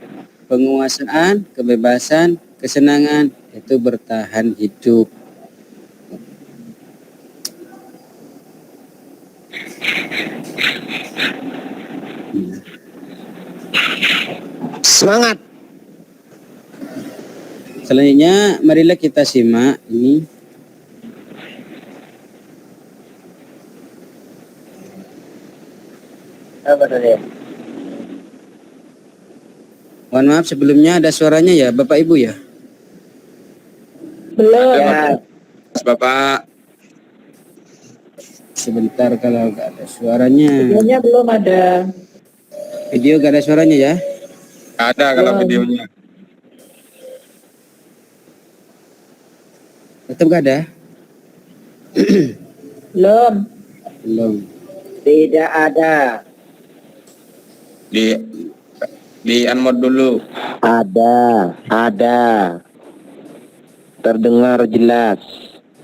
penguasaan, kebebasan, kesenangan, itu bertahan hidup. Semangat. Selanjutnya marilah kita simak ini. Apa tadi? Mohon maaf sebelumnya ada suaranya ya Bapak Ibu ya? Belum. Ya. Bapak. Sebentar kalau nggak ada suaranya. Videonya belum ada. Video nggak ada suaranya ya? Ada kalau videonya. Tetap nggak ada? Belum. Belum. Tidak ada. Di unmute dulu. Ada. Terdengar jelas.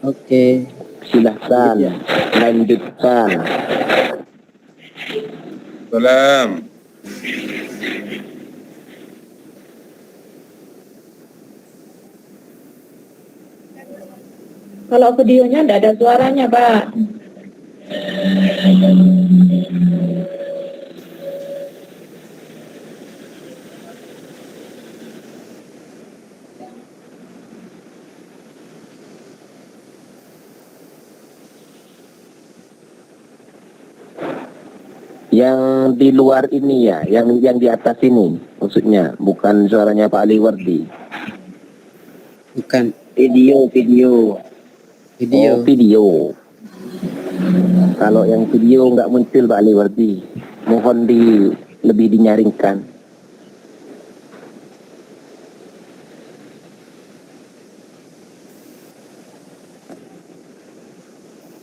Oke. Silahkan lanjutkan. Salam. Kalau videonya tidak ada suaranya, Pak. Yang di luar ini ya, yang di atas ini maksudnya, bukan suaranya Pak Ali Wardi. Bukan Video. video. Oh, video. Kalau yang video nggak muncul Pak Ali Wardi, mohon lebih dinyaringkan.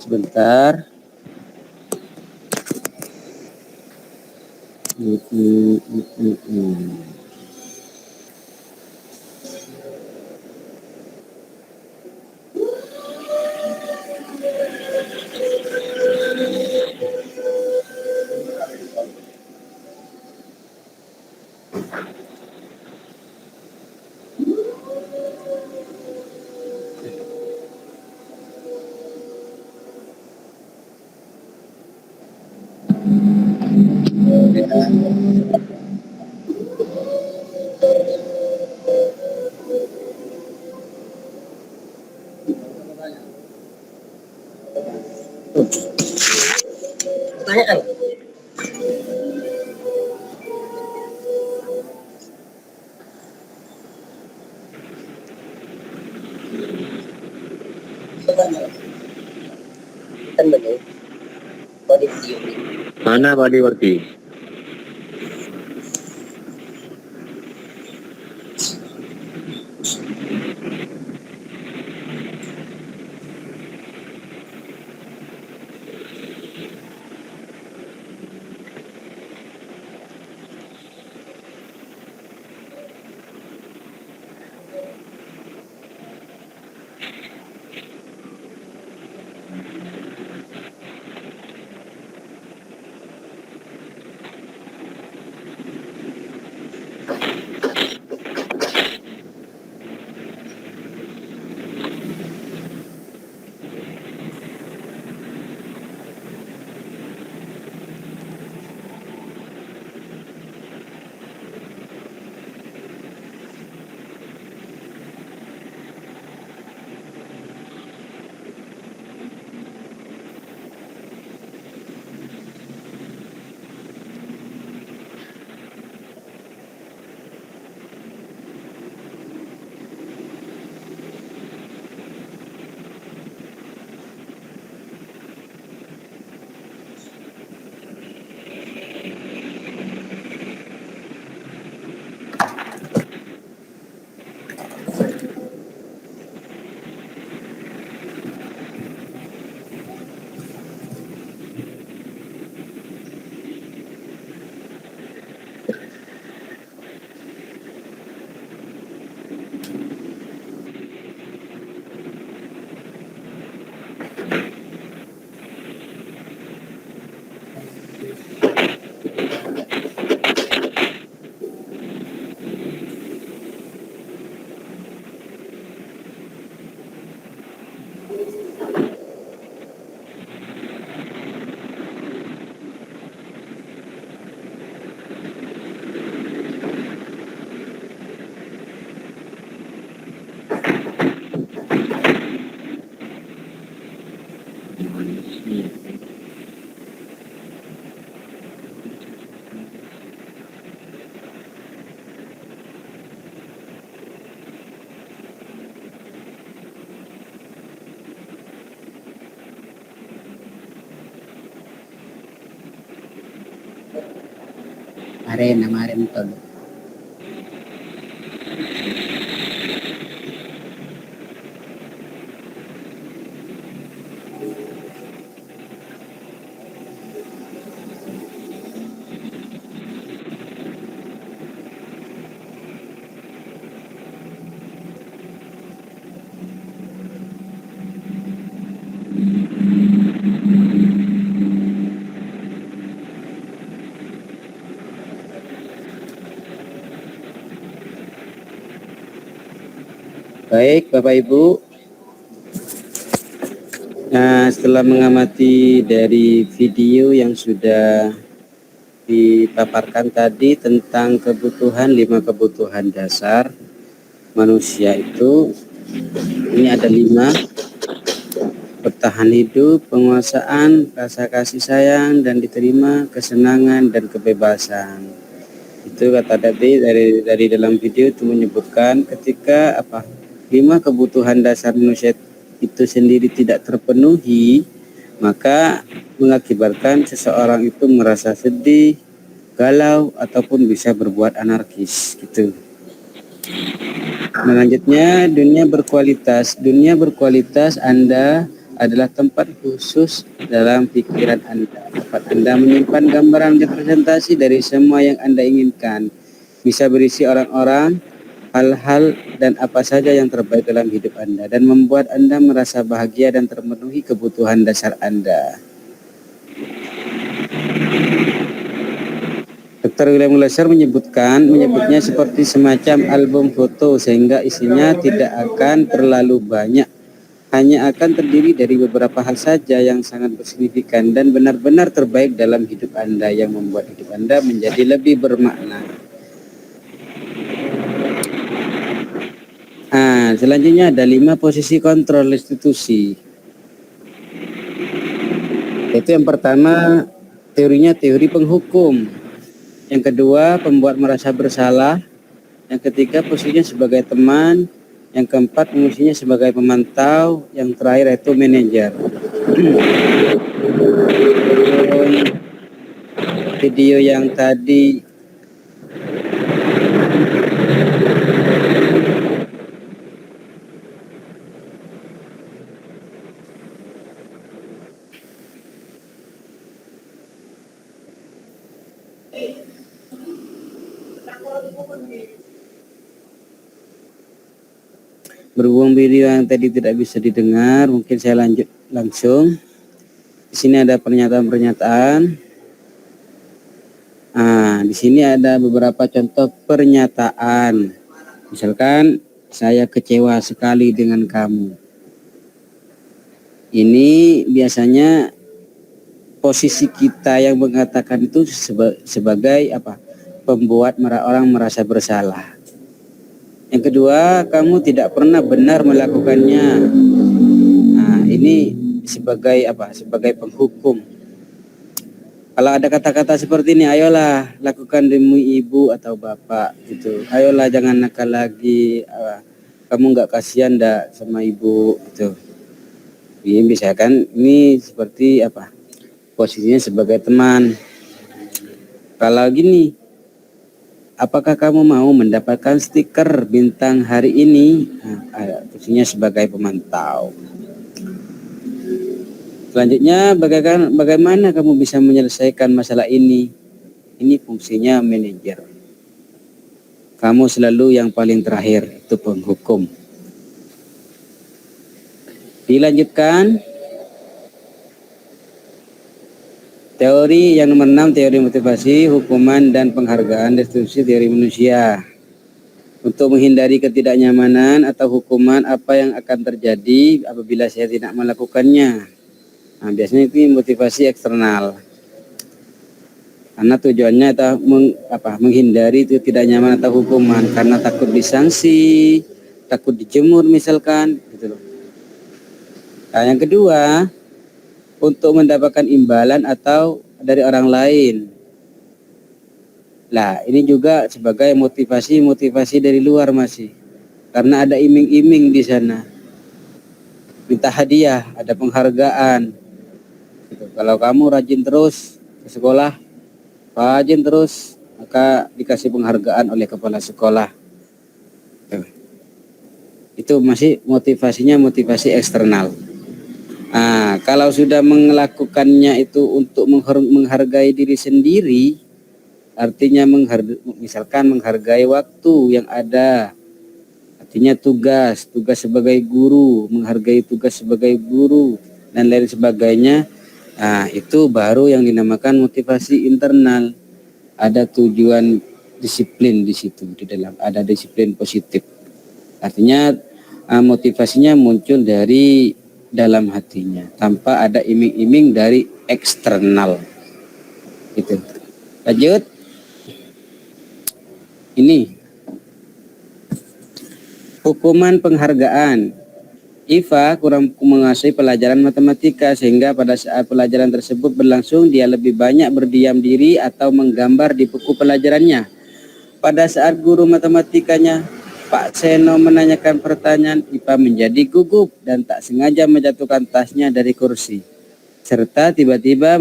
Sebentar. Pertanyaan. Kan betul. Body video. Mana Pak Ali Wardi? Kemarin tuh. Baik, Bapak Ibu. Nah, setelah mengamati dari video yang sudah dipaparkan tadi tentang kebutuhan 5 kebutuhan dasar manusia itu, ini ada 5. bertahan hidup, penguasaan, rasa kasih sayang, dan diterima kesenangan dan kebebasan. Itu kata tadi dari dalam video itu menyebutkan ketika 5 kebutuhan dasar manusia itu sendiri tidak terpenuhi, maka mengakibatkan seseorang itu merasa sedih, galau, ataupun bisa berbuat anarkis gitu. Selanjutnya, dunia berkualitas Anda adalah tempat khusus dalam pikiran Anda. Tempat Anda menyimpan gambaran representasi dari semua yang Anda inginkan. Bisa berisi orang-orang, hal-hal, dan apa saja yang terbaik dalam hidup Anda, dan membuat Anda merasa bahagia dan terpenuhi kebutuhan dasar Anda. Dr. William Glasser menyebutnya seperti semacam album foto, sehingga isinya tidak akan terlalu banyak, hanya akan terdiri dari beberapa hal saja yang sangat bersignifikan dan benar-benar terbaik dalam hidup Anda, yang membuat hidup Anda menjadi lebih bermakna. Selanjutnya ada 5 posisi kontrol institusi. Itu yang pertama, teorinya teori penghukum. Yang kedua, pembuat merasa bersalah. Yang ketiga, posisinya sebagai teman. Yang keempat, fungsinya sebagai pemantau. Yang terakhir itu manajer. Video yang tadi berhubung video yang tadi tidak bisa didengar, mungkin saya lanjut langsung. Di sini ada pernyataan-pernyataan. Di sini ada beberapa contoh pernyataan. Misalkan, saya kecewa sekali dengan kamu. Ini biasanya posisi kita yang mengatakan itu sebagai pembuat orang merasa bersalah. Yang kedua, kamu tidak pernah benar melakukannya. Ini sebagai sebagai penghukum. Kalau ada kata-kata seperti ini, ayolah lakukan demi ibu atau bapak gitu. Ayolah jangan nakal lagi. Kamu nggak kasihan ndak sama ibu gitu. Ini bisa kan? Ini seperti posisinya sebagai teman. Kalau gini, apakah kamu mau mendapatkan stiker bintang hari ini? Fungsinya sebagai pemantau. Selanjutnya, bagaimana kamu bisa menyelesaikan masalah ini? Ini fungsinya manajer. Kamu selalu yang paling terakhir, itu penghukum. Dilanjutkan. Teori yang nomor 6, teori motivasi, hukuman, dan penghargaan destruksi teori manusia. Untuk menghindari ketidaknyamanan atau hukuman apa yang akan terjadi apabila saya tidak melakukannya. Biasanya itu motivasi eksternal. Karena tujuannya menghindari itu tidak nyaman atau hukuman, karena takut disanksi, takut dijemur misalkan, gitu loh. Yang kedua, untuk mendapatkan imbalan atau dari orang lain. Ini juga sebagai motivasi dari luar masih. Karena ada iming-iming di sana. Minta hadiah, ada penghargaan. Gitu. Kalau kamu rajin terus ke sekolah, rajin terus, maka dikasih penghargaan oleh kepala sekolah. Itu masih motivasi eksternal. Kalau sudah melakukannya itu untuk menghargai diri sendiri, artinya misalkan menghargai waktu yang ada, artinya tugas sebagai guru, menghargai tugas sebagai guru dan lain sebagainya. Itu baru yang dinamakan motivasi internal. Ada tujuan disiplin di situ, di dalam ada disiplin positif. Artinya motivasinya muncul dari dalam hatinya tanpa ada iming-iming dari eksternal. Gitu. Lanjut. Ini hukuman penghargaan. IFA kurang menguasai pelajaran matematika sehingga pada saat pelajaran tersebut berlangsung dia lebih banyak berdiam diri atau menggambar di buku pelajarannya. Pada saat guru matematikanya Pak Seno menanyakan pertanyaan, IPA menjadi gugup dan tak sengaja menjatuhkan tasnya dari kursi. Serta tiba-tiba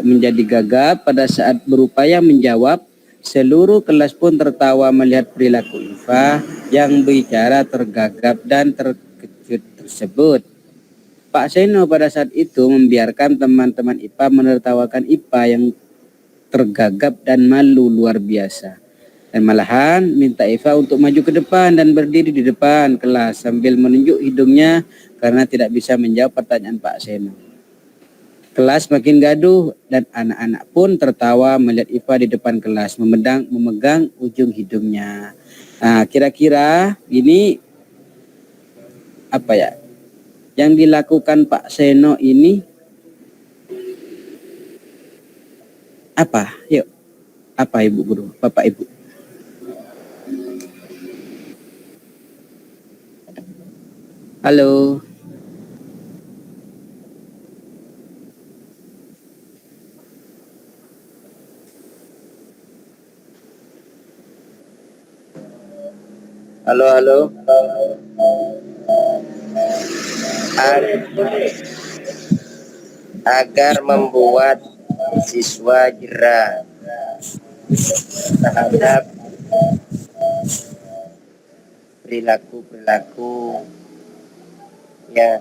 menjadi gagap pada saat berupaya menjawab. Seluruh kelas pun tertawa melihat perilaku IPA yang bicara tergagap dan terkejut tersebut. Pak Seno pada saat itu membiarkan teman-teman IPA menertawakan IPA yang tergagap dan malu luar biasa. Dan malahan minta Eva untuk maju ke depan dan berdiri di depan kelas sambil menunjuk hidungnya karena tidak bisa menjawab pertanyaan Pak Seno. Kelas makin gaduh dan anak-anak pun tertawa melihat Eva di depan kelas memegang ujung hidungnya. Nah, kira-kira ini apa ya? Yang dilakukan Pak Seno ini apa? Yuk. Apa Ibu Guru? Bapak Ibu? Halo. Halo. Agar membuat siswa jera terhadap perilaku ya.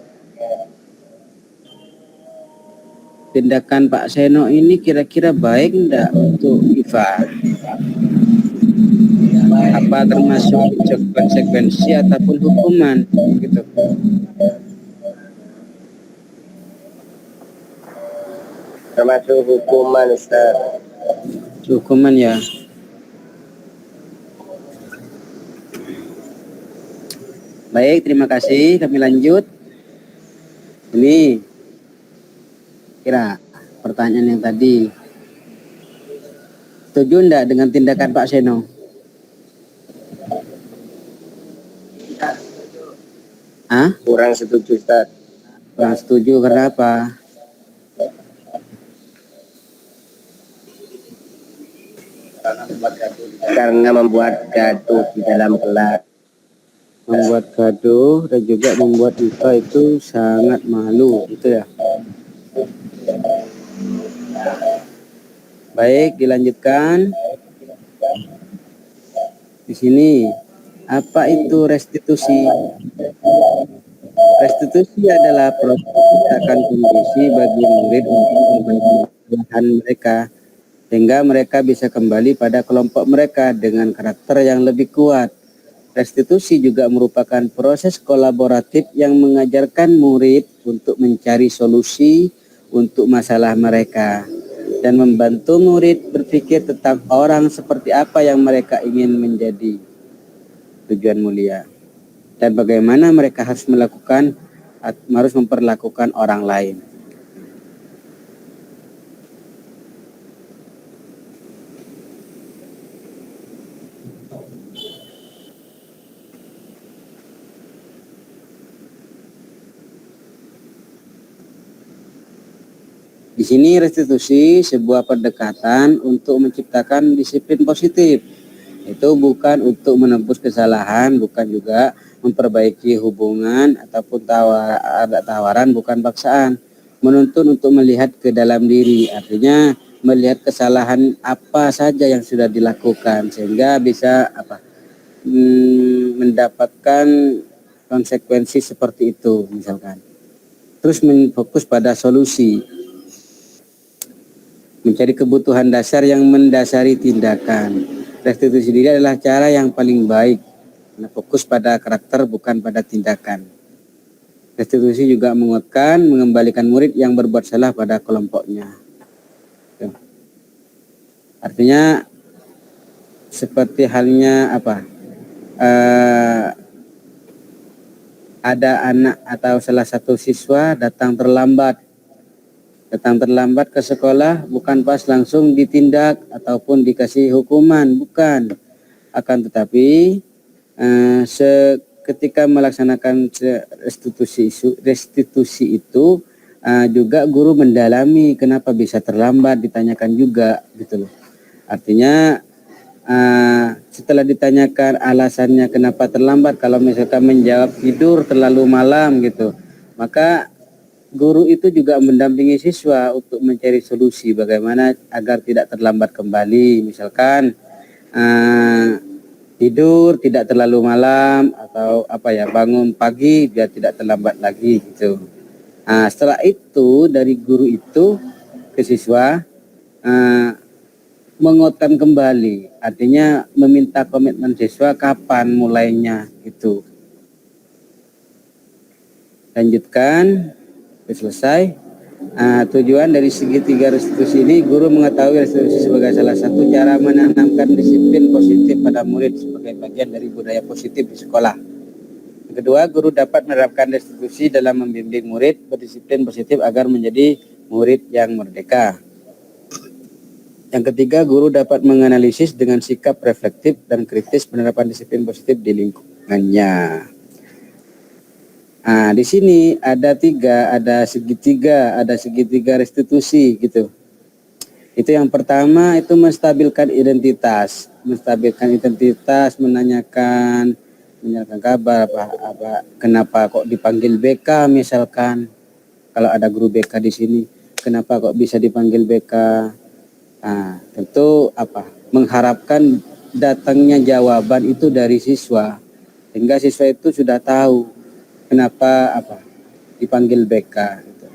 Tindakan Pak Seno ini kira-kira baik enggak untuk IFA? Apa termasuk konsekuensi ataupun hukuman gitu? Termasuk hukuman, Ustaz. Hukuman ya. Baik, terima kasih. Kami lanjut. Ini kira pertanyaan yang tadi. Setuju enggak dengan tindakan Pak Seno? Kurang setuju, Ustaz. Kurang setuju karena apa? Karena membuat gaduh di dalam kelas. Membuat gaduh dan juga membuat IPA itu sangat malu, gitu ya. Baik, dilanjutkan. Di sini, apa itu restitusi? Restitusi adalah proses menciptakan kondisi bagi murid untuk membantu kesalahan mereka sehingga mereka bisa kembali pada kelompok mereka dengan karakter yang lebih kuat. Restitusi juga merupakan proses kolaboratif yang mengajarkan murid untuk mencari solusi untuk masalah mereka dan membantu murid berpikir tentang orang seperti apa yang mereka ingin menjadi. Tujuan mulia. Dan bagaimana mereka harus memperlakukan orang lain. Di sini restitusi sebuah pendekatan untuk menciptakan disiplin positif. Itu bukan untuk menembus kesalahan, bukan juga memperbaiki hubungan ataupun tawaran, bukan paksaan. Menuntun untuk melihat ke dalam diri, artinya melihat kesalahan apa saja yang sudah dilakukan sehingga bisa mendapatkan konsekuensi seperti itu misalkan. Terus fokus pada solusi. Mencari kebutuhan dasar yang mendasari tindakan. Restitusi diri adalah cara yang paling baik. Fokus pada karakter bukan pada tindakan. Restitusi juga menguatkan, mengembalikan murid yang berbuat salah pada kelompoknya. Artinya seperti halnya ada anak atau salah satu siswa datang terlambat ke sekolah, bukan pas langsung ditindak ataupun dikasih hukuman, bukan. Akan tetapi ketika melaksanakan restitusi itu juga guru mendalami kenapa bisa terlambat, ditanyakan juga gitu loh. Artinya setelah ditanyakan alasannya kenapa terlambat, kalau misalkan menjawab tidur terlalu malam gitu, maka guru itu juga mendampingi siswa untuk mencari solusi bagaimana agar tidak terlambat kembali. Misalkan tidur tidak terlalu malam atau bangun pagi biar tidak terlambat lagi gitu. Setelah itu dari guru itu ke siswa menguatkan kembali, artinya meminta komitmen siswa kapan mulainya gitu. Lanjutkan, selesai. Tujuan dari segitiga restitusi ini, guru mengetahui restitusi sebagai salah satu cara menanamkan disiplin positif pada murid sebagai bagian dari budaya positif di sekolah. Yang kedua, guru dapat menerapkan restitusi dalam membimbing murid berdisiplin positif agar menjadi murid yang merdeka. Yang ketiga, guru dapat menganalisis dengan sikap reflektif dan kritis penerapan disiplin positif di lingkungannya. Di sini ada segitiga restitusi gitu. Itu yang pertama itu menstabilkan identitas, menanyakan kabar kenapa kok dipanggil BK misalkan, kalau ada guru BK di sini, kenapa kok bisa dipanggil BK? Tentu mengharapkan datangnya jawaban itu dari siswa, sehingga siswa itu sudah tahu kenapa dipanggil BK gitu.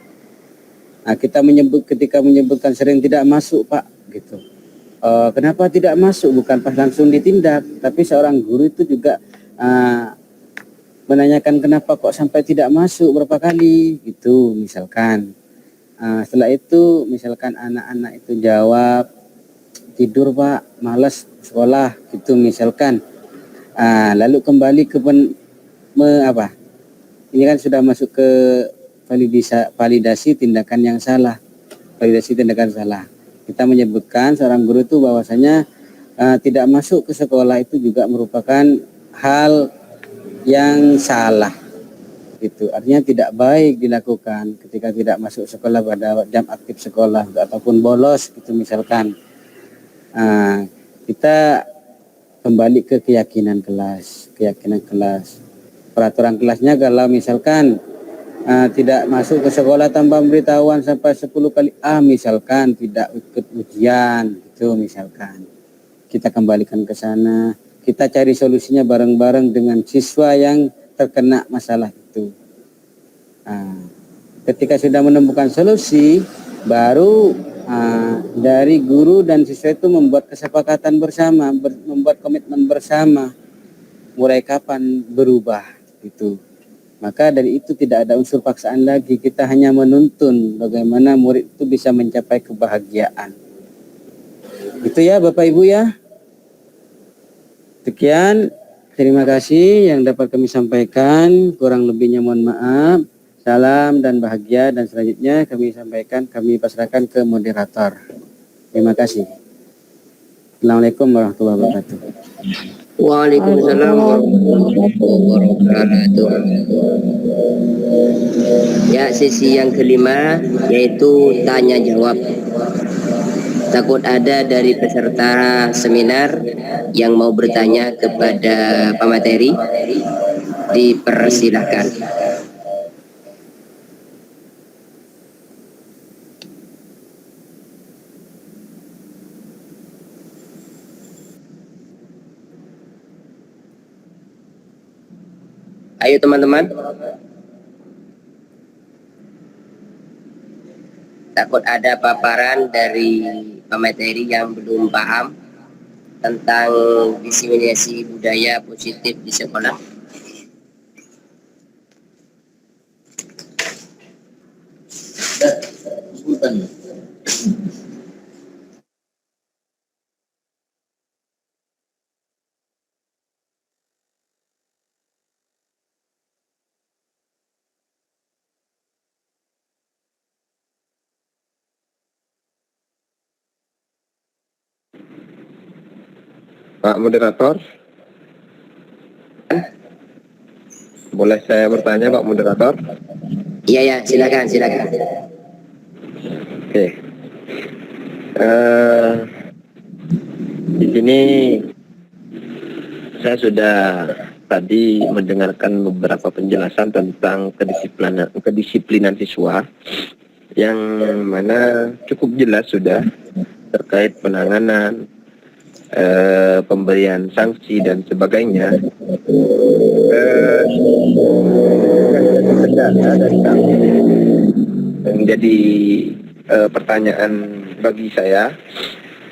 Ketika menyebutkan sering tidak masuk Pak gitu, kenapa tidak masuk, bukan pas langsung ditindak, tapi seorang guru itu juga menanyakan kenapa kok sampai tidak masuk berapa kali gitu misalkan. Setelah itu misalkan anak-anak itu jawab tidur Pak, malas sekolah gitu misalkan. Lalu kembali ke ini kan sudah masuk ke validasi tindakan yang salah. Kita menyebutkan seorang guru itu bahwasanya tidak masuk ke sekolah itu juga merupakan hal yang salah. Itu artinya tidak baik dilakukan ketika tidak masuk sekolah pada jam aktif sekolah ataupun bolos gitu misalkan. Kita kembali ke keyakinan kelas. Peraturan kelasnya kalau misalkan tidak masuk ke sekolah tanpa pemberitahuan sampai 10 kali misalkan tidak ikut ujian gitu misalkan. Kita kembalikan ke sana, kita cari solusinya bareng-bareng dengan siswa yang terkena masalah itu. Ketika sudah menemukan solusi, baru dari guru dan siswa itu membuat kesepakatan bersama, membuat komitmen bersama, mulai kapan berubah itu. Maka dari itu tidak ada unsur paksaan lagi, kita hanya menuntun bagaimana murid itu bisa mencapai kebahagiaan. Itu ya Bapak Ibu ya. Sekian, terima kasih yang dapat kami sampaikan, kurang lebihnya mohon maaf. Salam dan bahagia, dan selanjutnya kami pasrahkan ke moderator. Terima kasih. Assalamualaikum warahmatullahi wabarakatuh. Waalaikumsalam warahmatullahi wabarakatuh. Ya, sesi yang kelima yaitu tanya jawab. Takut ada dari peserta seminar yang mau bertanya kepada pemateri, dipersilahkan. Ayo teman-teman. Takut ada paparan dari pemateri yang belum paham tentang diseminasi budaya positif di sekolah. Pak Moderator. boleh saya bertanya Pak Moderator? Iya ya, silakan silakan. Oke. Di sini saya sudah tadi mendengarkan beberapa penjelasan tentang kedisiplinan siswa yang mana cukup jelas sudah terkait penanganan, pemberian sanksi dan sebagainya. Kendala dari kami menjadi pertanyaan bagi saya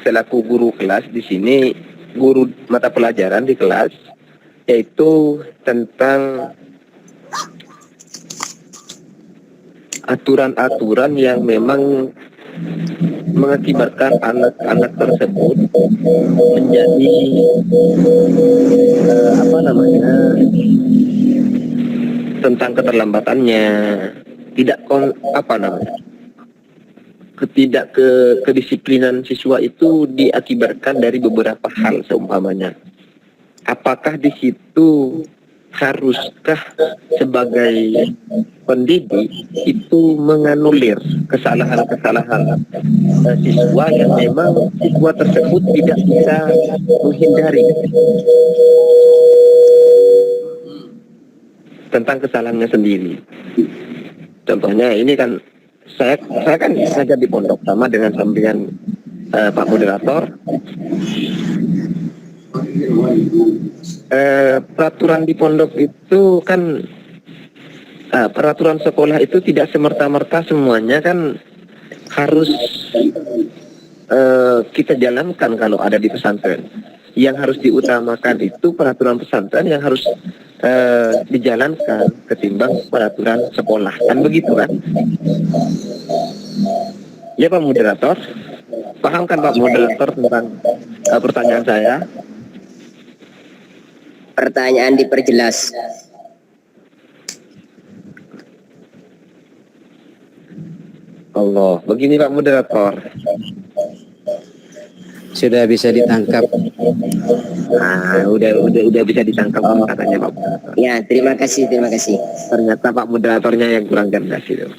selaku guru kelas di sini, guru mata pelajaran di kelas, yaitu tentang aturan-aturan yang memang mengakibatkan anak-anak tersebut menjadi tentang keterlambatannya, kedisiplinan siswa itu diakibatkan dari beberapa hal seumpamanya. Apakah di situ haruskah sebagai pendidik itu menganulir kesalahan-kesalahan siswa yang memang siswa tersebut tidak bisa menghindari tentang kesalahannya sendiri. Contohnya ini kan saya kan ngajar di pondok sama dengan sambian Pak Moderator. Peraturan di pondok itu kan peraturan sekolah itu tidak semerta-merta semuanya kan harus kita jalankan kalau ada di pesantren. Yang harus diutamakan itu peraturan pesantren yang harus dijalankan ketimbang peraturan sekolah, kan begitu kan? Ya Pak Moderator, paham kan Pak Moderator tentang pertanyaan saya? Pertanyaan diperjelas. Allah, begini Pak Moderator. Sudah bisa ditangkap. Udah bisa ditangkap katanya Pak Moderator. Ya, terima kasih. Ternyata Pak Moderatornya yang kurang cerdas itu.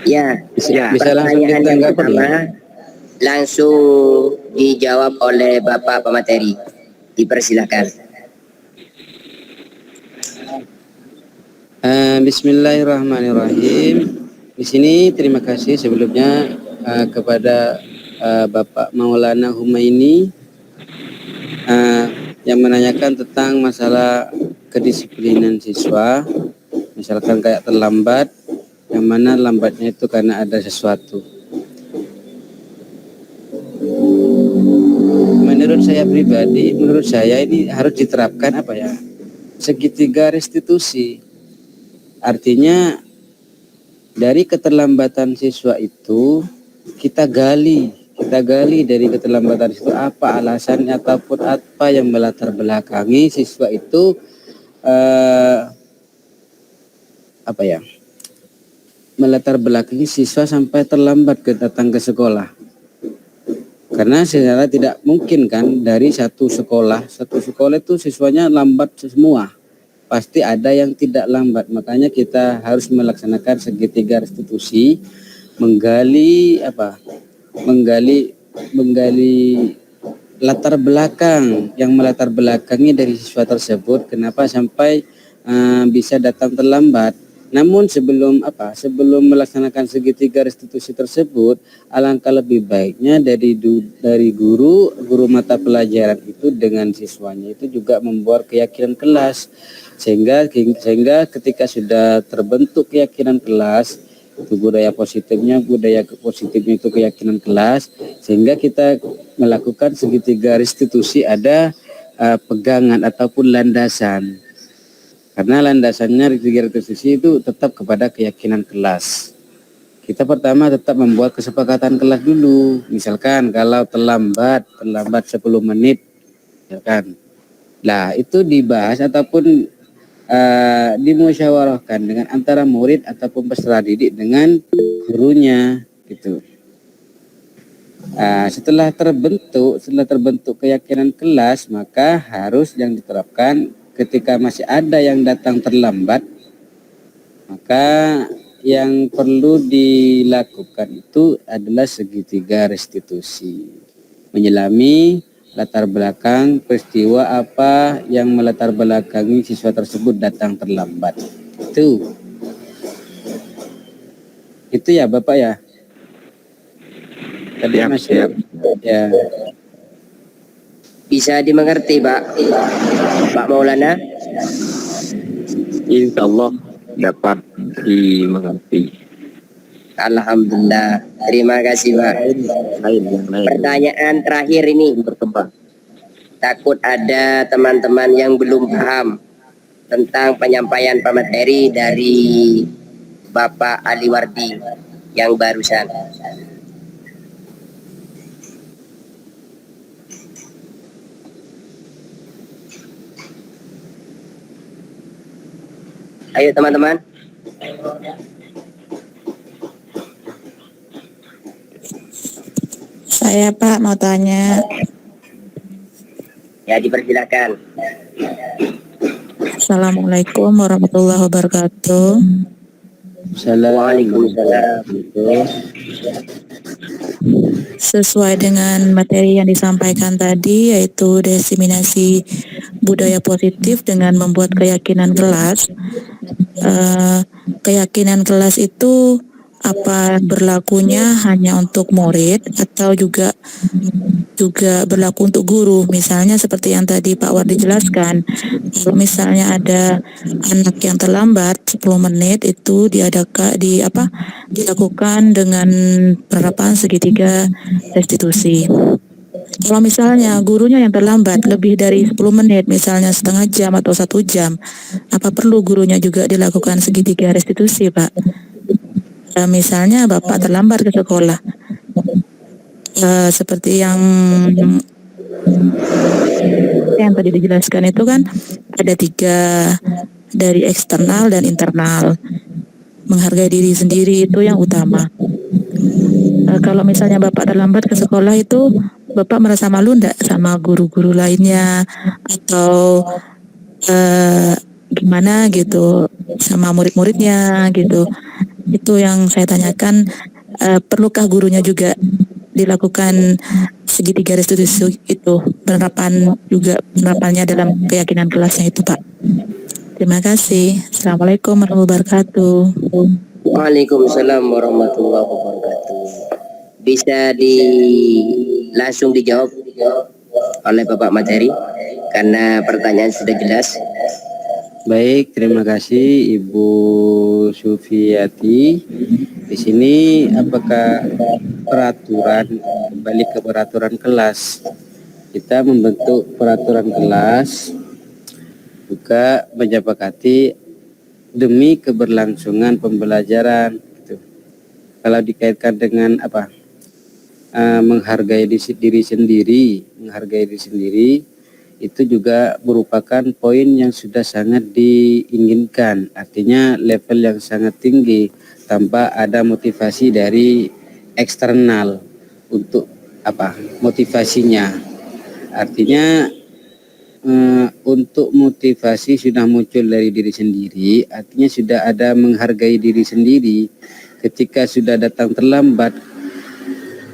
Ya, Bisa langsung pertanyaan yang ditanggapi. pertama langsung dijawab oleh Bapak pemateri. Dipersilakan. Bismillahirrahmanirrahim. Di sini terima kasih sebelumnya kepada Bapak Maulana Humaini yang menanyakan tentang masalah kedisiplinan siswa, misalkan kayak terlambat, yang mana lambatnya itu karena ada sesuatu. Menurut saya pribadi, menurut saya ini harus diterapkan segitiga restitusi. Artinya dari keterlambatan siswa itu kita gali dari keterlambatan itu apa alasannya ataupun apa yang melatar belakangi siswa itu melatar belakangi siswa sampai terlambat datang ke sekolah. Karena secara tidak mungkin kan dari satu sekolah itu siswanya lambat semua. Pasti ada yang tidak lambat. Makanya kita harus melaksanakan segitiga restitusi, menggali latar belakang yang melatar belakangi dari siswa tersebut kenapa sampai bisa datang terlambat. Namun sebelum melaksanakan segitiga restitusi tersebut, alangkah lebih baiknya dari guru mata pelajaran itu dengan siswanya itu juga membuat keyakinan kelas, sehingga ketika sudah terbentuk keyakinan kelas itu budaya positifnya itu keyakinan kelas, sehingga kita melakukan segitiga restitusi ada pegangan ataupun landasan. Karena landasannya segitiga restitusi itu tetap kepada keyakinan kelas. Kita pertama tetap membuat kesepakatan kelas dulu. Misalkan kalau terlambat 10 menit, misalkan. Nah, itu dibahas ataupun dimusyawarahkan dengan antara murid ataupun peserta didik dengan gurunya, gitu. Setelah terbentuk keyakinan kelas, maka harus yang diterapkan ketika masih ada yang datang terlambat, maka yang perlu dilakukan itu adalah segitiga restitusi, menyelami latar belakang peristiwa apa yang melatar belakangi siswa tersebut datang terlambat. Itu ya Bapak ya. Tadi masih ya. Bisa dimengerti, Pak Maulana? Insya Allah dapat dimengerti. Alhamdulillah. Terima kasih, Pak. Lain. Pertanyaan terakhir ini. Berkembang. Takut ada teman-teman yang belum paham tentang penyampaian pemateri dari Bapak Ali Wardi yang barusan. Ayo teman-teman. Saya Pak mau tanya. Ya, dipersilakan. Assalamualaikum warahmatullahi wabarakatuh. Waalaikumsalam. Sesuai dengan materi yang disampaikan tadi, yaitu diseminasi budaya positif dengan membuat keyakinan kelas. Keyakinan kelas itu apa berlakunya hanya untuk murid atau juga berlaku untuk guru? Misalnya seperti yang tadi Pak Wardi jelaskan, kalau misalnya ada anak yang terlambat 10 menit itu dilakukan dengan penerapan segitiga restitusi. Kalau misalnya gurunya yang terlambat lebih dari 10 menit, misalnya setengah jam atau 1 jam, apa perlu gurunya juga dilakukan segitiga restitusi, Pak? Misalnya Bapak terlambat ke sekolah, seperti yang tadi dijelaskan itu kan ada 3, dari eksternal dan internal. Menghargai diri sendiri itu yang utama. Kalau misalnya Bapak terlambat ke sekolah itu, Bapak merasa malu enggak sama guru-guru lainnya atau gimana gitu sama murid-muridnya gitu? Itu yang saya tanyakan. Perlukah gurunya juga dilakukan segitiga restitusi itu, penerapannya dalam keyakinan kelasnya itu, Pak? Terima kasih. Assalamualaikum warahmatullahi wabarakatuh. Waalaikumsalam warahmatullahi wabarakatuh. Bisa langsung dijawab oleh Bapak materi karena pertanyaan sudah jelas. Baik, terima kasih Ibu Sufiati. Di sini apakah kembali ke peraturan kelas? Kita membentuk peraturan kelas juga menyepakati demi keberlangsungan pembelajaran gitu. Kalau dikaitkan dengan menghargai diri sendiri itu juga merupakan poin yang sudah sangat diinginkan, artinya level yang sangat tinggi tanpa ada motivasi dari eksternal untuk motivasinya. Artinya untuk motivasi sudah muncul dari diri sendiri, artinya sudah ada menghargai diri sendiri. Ketika sudah datang terlambat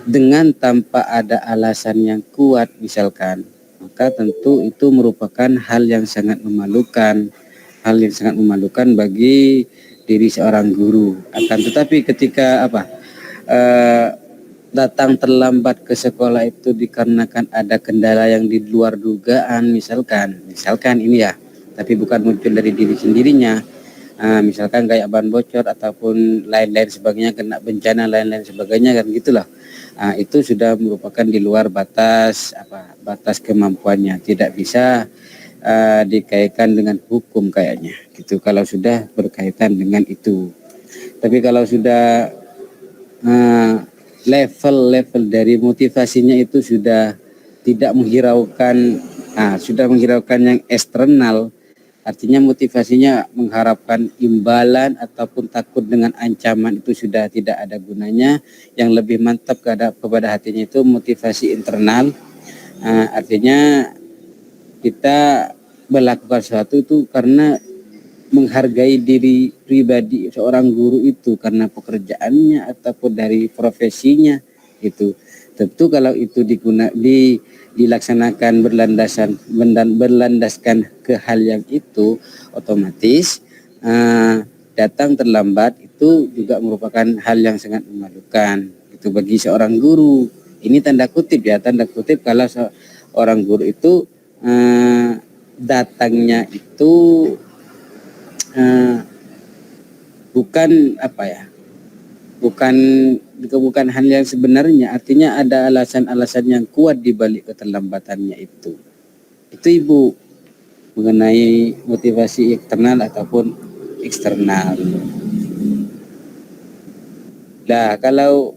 dengan tanpa ada alasan yang kuat misalkan, maka tentu itu merupakan hal yang sangat memalukan bagi diri seorang guru. Akan tetapi ketika datang terlambat ke sekolah itu dikarenakan ada kendala yang di luar dugaan, misalkan ini ya, tapi bukan muncul dari diri sendirinya, misalkan kayak ban bocor ataupun lain-lain sebagainya, kena bencana lain-lain sebagainya kan gitulah. Itu sudah merupakan di luar batas kemampuannya, tidak bisa dikaitkan dengan hukum kayaknya gitu kalau sudah berkaitan dengan itu. Tapi kalau sudah level dari motivasinya itu sudah tidak menghiraukan yang eksternal, artinya motivasinya mengharapkan imbalan ataupun takut dengan ancaman, itu sudah tidak ada gunanya. Yang lebih mantap kepada hatinya itu motivasi internal, artinya kita melakukan sesuatu itu karena menghargai diri pribadi seorang guru itu karena pekerjaannya ataupun dari profesinya itu. Tentu kalau itu dilaksanakan berlandaskan ke hal yang itu, otomatis datang terlambat itu juga merupakan hal yang sangat memalukan itu bagi seorang guru. Ini tanda kutip kalau seorang guru itu datangnya itu bukan bukan hal yang sebenarnya, artinya ada alasan-alasan yang kuat di balik keterlambatannya itu Ibu, mengenai motivasi internal ataupun eksternal. Nah, kalau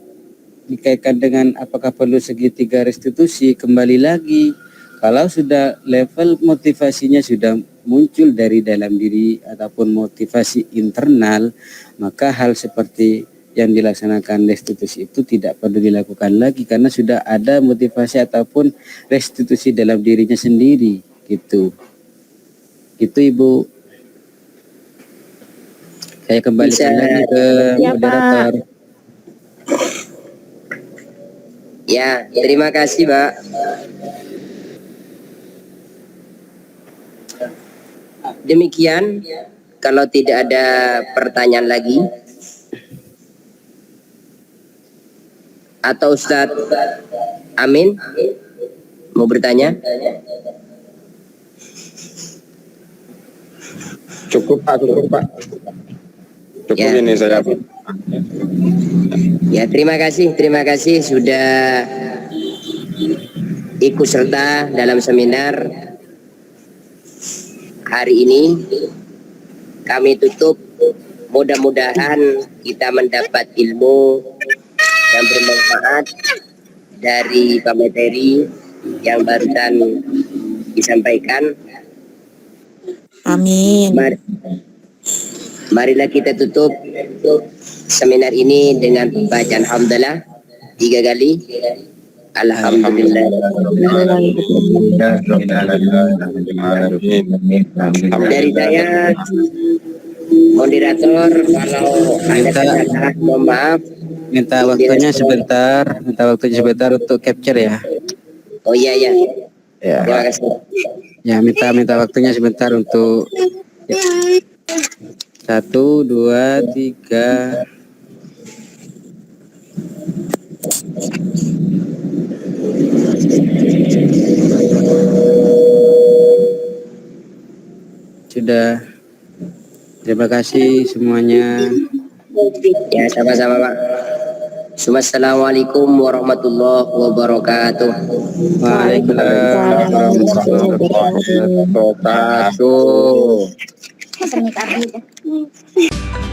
dikaitkan dengan apakah perlu segitiga restitusi, kembali lagi kalau sudah level motivasinya sudah muncul dari dalam diri ataupun motivasi internal, maka hal seperti yang dilaksanakan restitusi itu tidak perlu dilakukan lagi karena sudah ada motivasi ataupun restitusi dalam dirinya sendiri gitu. Itu Ibu. Saya kembalikan lagi ke Ya, moderator. Ya, terima kasih, Pak. Demikian, kalau tidak ada pertanyaan lagi, atau Ustadz Amin mau bertanya? Cukup Pak. Cukup Ya. ini saya. Ya, terima kasih sudah ikut serta dalam seminar hari ini. Kami tutup, mudah-mudahan kita mendapat ilmu yang bermanfaat dari pemateri yang barusan disampaikan. Amin. Marilah kita tutup seminar ini dengan bacaan hamdalah 3 kali. Alhamdulillah. Dari saya moderator, kalau ada kesalahan mohon maaf. Minta waktunya sebentar untuk capture ya. Oh iya ya. Ya. Terima kasih. Ya, minta waktunya sebentar untuk 1, 2, 3. Sudah. Terima kasih semuanya. Ya, sama-sama Pak. Assalamualaikum warahmatullahi wabarakatuh. Waalaikumsalam warahmatullahi wabarakatuh. Wabarakatuh.